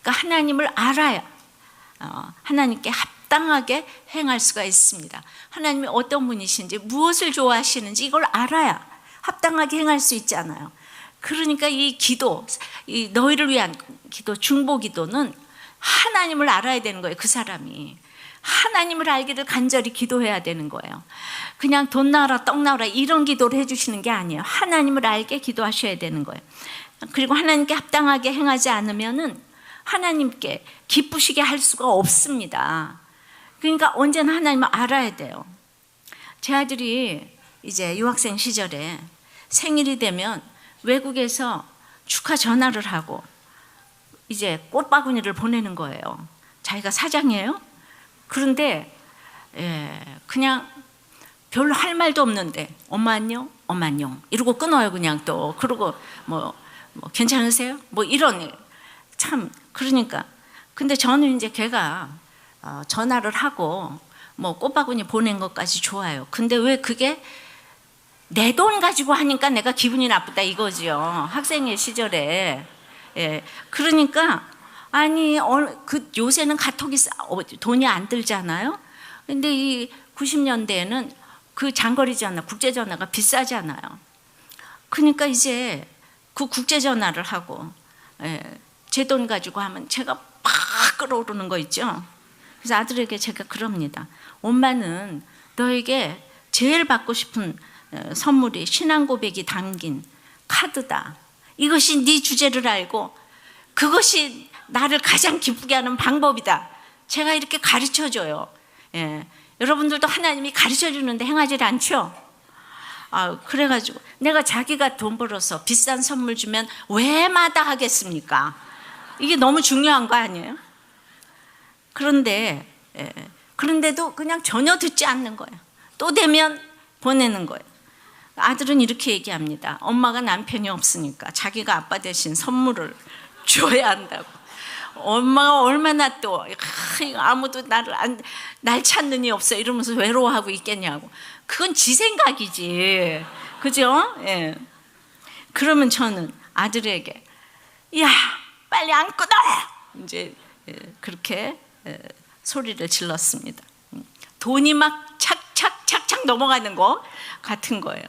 그러니까 하나님을 알아야 하나님께 합당하게 행할 수가 있습니다. 하나님이 어떤 분이신지 무엇을 좋아하시는지 이걸 알아야 합당하게 행할 수 있잖아요. 그러니까 이 기도, 이 너희를 위한 기도, 중보기도는 하나님을 알아야 되는 거예요. 그 사람이 하나님을 알기를 간절히 기도해야 되는 거예요. 그냥 돈 나와라 떡 나와라 이런 기도를 해주시는 게 아니에요. 하나님을 알게 기도하셔야 되는 거예요. 그리고 하나님께 합당하게 행하지 않으면은 하나님께 기쁘시게 할 수가 없습니다. 그러니까 언제나 하나님을 알아야 돼요. 제 아들이 이제 유학생 시절에 생일이 되면 외국에서 축하 전화를 하고 이제 꽃바구니를 보내는 거예요. 자기가 사장이에요. 그런데 그냥 별로 할 말도 없는데 엄마 안녕? 엄마 안녕 이러고 끊어요. 그냥 또 그러고 뭐 괜찮으세요? 뭐 이런 참 그러니까 근데 저는 이제 걔가 전화를 하고 뭐 꽃바구니 보낸 것까지 좋아요. 근데 왜 그게 내 돈 가지고 하니까 내가 기분이 나쁘다 이거지요. 학생의 시절에. 그러니까 아니 그 요새는 카톡이 돈이 안 들잖아요. 근데 이 90년대에는 그 장거리 전화, 국제 전화가 비싸잖아요. 그러니까 이제 그 국제 전화를 하고 제 돈 가지고 하면 제가 막 끌어오르는 거 있죠. 그래서 아들에게 제가 그럽니다. 엄마는 너에게 제일 받고 싶은 선물이 신앙 고백이 담긴 카드다. 이것이 네 주제를 알고 그것이 나를 가장 기쁘게 하는 방법이다. 제가 이렇게 가르쳐줘요. 여러분들도 하나님이 가르쳐주는데 행하지 않죠? 그래가지고 내가 자기가 돈 벌어서 비싼 선물 주면 왜 마다하겠습니까? 이게 너무 중요한 거 아니에요? 그런데도 그냥 전혀 듣지 않는 거예요. 또 되면 보내는 거예요. 아들은 이렇게 얘기합니다. 엄마가 남편이 없으니까 자기가 아빠 대신 선물을 줘야 한다고. 엄마가 얼마나 또 아무도 날 찾는 이 없어 이러면서 외로워하고 있겠냐고. 그건 지 생각이지. 그죠? 그러면 저는 아들에게 야 빨리 안 끊어! 이제 그렇게 소리를 질렀습니다. 돈이 막 착착 넘어가는 거 같은 거예요.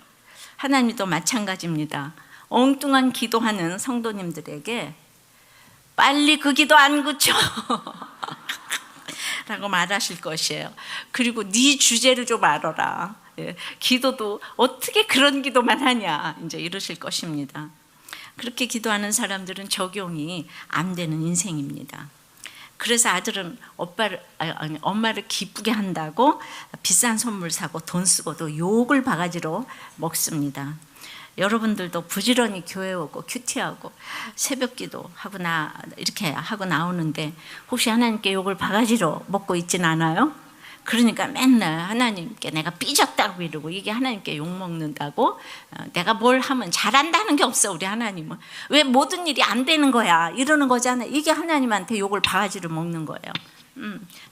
하나님도 마찬가지입니다. 엉뚱한 기도하는 성도님들에게 빨리 그 기도 안 그쳐 라고 말하실 것이에요. 그리고 네 주제를 좀 알아라. 기도도 어떻게 그런 기도만 하냐 이제 이러실 것입니다. 그렇게 기도하는 사람들은 적용이 안 되는 인생입니다. 그래서 아들은 엄마를 기쁘게 한다고 비싼 선물 사고 돈 쓰고도 욕을 바가지로 먹습니다. 여러분들도 부지런히 교회 오고 큐티하고 새벽기도 하고 이렇게 하고 나오는데 혹시 하나님께 욕을 바가지로 먹고 있진 않아요? 그러니까 맨날 하나님께 내가 삐졌다고 이러고 이게 하나님께 욕 먹는다고 내가 뭘 하면 잘한다는 게 없어. 우리 하나님은 왜 모든 일이 안 되는 거야 이러는 거잖아요. 이게 하나님한테 욕을 바가지로 먹는 거예요.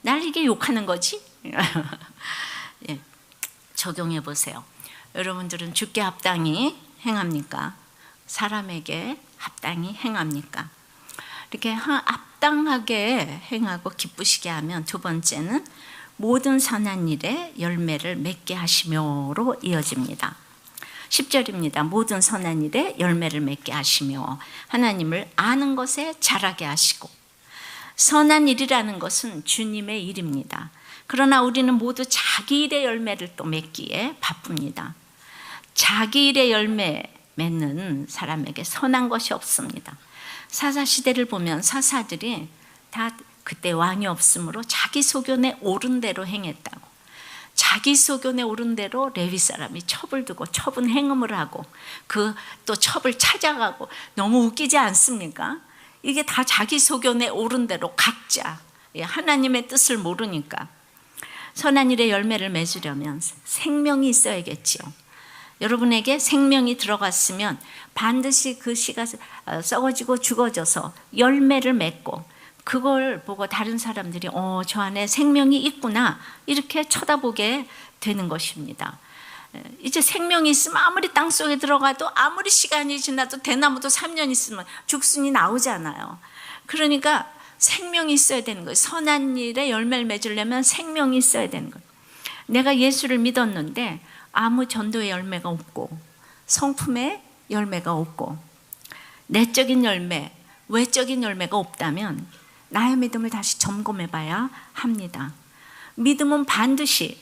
날 이게 욕하는 거지? 적용해 보세요. 여러분들은 주께 합당히 행합니까? 사람에게 합당히 행합니까? 이렇게 합당하게 행하고 기쁘시게 하면 두 번째는 모든 선한 일에 열매를 맺게 하시며로 이어집니다. 10절입니다. 모든 선한 일에 열매를 맺게 하시며 하나님을 아는 것에 자라게 하시고. 선한 일이라는 것은 주님의 일입니다. 그러나 우리는 모두 자기 일의 열매를 또 맺기에 바쁩니다. 자기 일의 열매 맺는 사람에게 선한 것이 없습니다. 사사시대를 보면 사사들이 다 그때 왕이 없으므로 자기 소견에 옳은 대로 행했다고. 자기 소견에 옳은 대로 레위 사람이 첩을 두고 첩은 행음을 하고 그 또 첩을 찾아가고. 너무 웃기지 않습니까? 이게 다 자기 소견에 옳은 대로 각자 하나님의 뜻을 모르니까. 선한 일의 열매를 맺으려면 생명이 있어야겠지요. 여러분에게 생명이 들어갔으면 반드시 그 씨가 썩어지고 죽어져서 열매를 맺고, 그걸 보고 다른 사람들이 저 안에 생명이 있구나 이렇게 쳐다보게 되는 것입니다. 이제 생명이 있으면 아무리 땅속에 들어가도 아무리 시간이 지나도 대나무도 3년 있으면 죽순이 나오잖아요. 그러니까 생명이 있어야 되는 거예요. 선한 일에 열매를 맺으려면 생명이 있어야 되는 거예요. 내가 예수를 믿었는데 아무 전도의 열매가 없고 성품의 열매가 없고 내적인 열매, 외적인 열매가 없다면 나의 믿음을 다시 점검해 봐야 합니다. 믿음은 반드시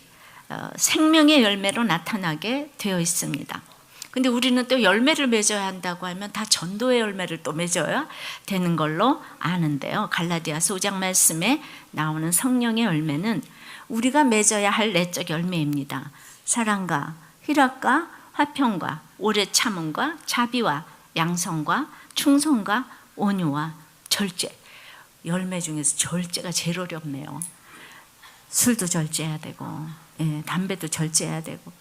생명의 열매로 나타나게 되어 있습니다. 근데 우리는 또 열매를 맺어야 한다고 하면 다 전도의 열매를 또 맺어야 되는 걸로 아는데요. 갈라디아서 5장 말씀에 나오는 성령의 열매는 우리가 맺어야 할 내적 열매입니다. 사랑과 희락과 화평과 오래 참음과 자비와 양성과 충성과 온유와 절제. 열매 중에서 절제가 제일 어렵네요. 술도 절제해야 되고 담배도 절제해야 되고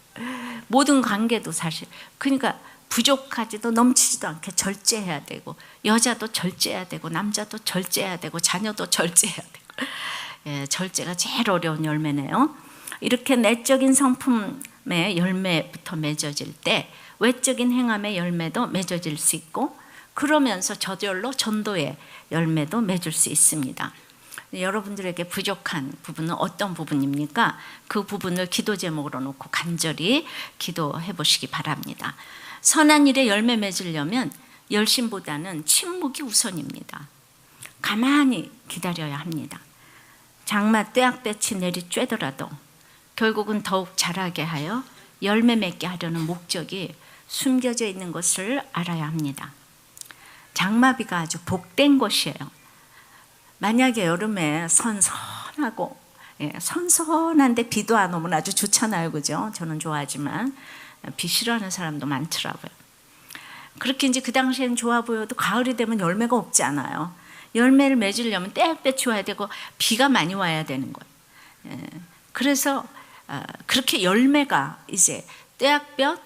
모든 관계도 사실 그러니까 부족하지도 넘치지도 않게 절제해야 되고 여자도 절제해야 되고 남자도 절제해야 되고 자녀도 절제해야 되고 절제가 제일 어려운 열매네요. 이렇게 내적인 성품의 열매부터 맺어질 때 외적인 행함의 열매도 맺어질 수 있고 그러면서 저절로 전도의 열매도 맺을 수 있습니다. 여러분들에게 부족한 부분은 어떤 부분입니까? 그 부분을 기도 제목으로 놓고 간절히 기도해 보시기 바랍니다. 선한 일에 열매 맺으려면 열심보다는 침묵이 우선입니다. 가만히 기다려야 합니다. 장마 떼약볕이 내리쬐더라도 결국은 더욱 자라게 하여 열매 맺게 하려는 목적이 숨겨져 있는 것을 알아야 합니다. 장마비가 아주 복된 것이에요. 만약에 여름에 선선하고 선선한데 비도 안 오면 아주 좋잖아요. 그죠? 저는 좋아하지만 비 싫어하는 사람도 많더라고요. 그렇게 이제 그 당시에는 좋아 보여도 가을이 되면 열매가 없지 않아요. 열매를 맺으려면 떼약볕이 와야 되고 비가 많이 와야 되는 거예요. 그래서 그렇게 열매가 이제 떼약볕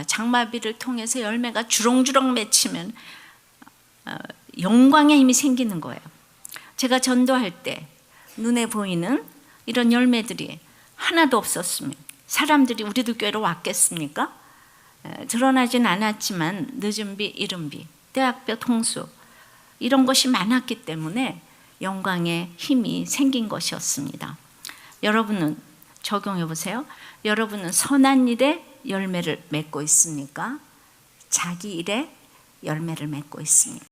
장마비를 통해서 열매가 주렁주렁 맺히면 영광의 힘이 생기는 거예요. 제가 전도할 때 눈에 보이는 이런 열매들이 하나도 없었으면 사람들이 우리들 교회로 왔겠습니까? 드러나진 않았지만 늦은 비, 이른 비, 떼약볕, 홍수 이런 것이 많았기 때문에 영광의 힘이 생긴 것이었습니다. 여러분은 적용해 보세요. 여러분은 선한 일에 열매를 맺고 있습니까? 자기 일에 열매를 맺고 있습니까?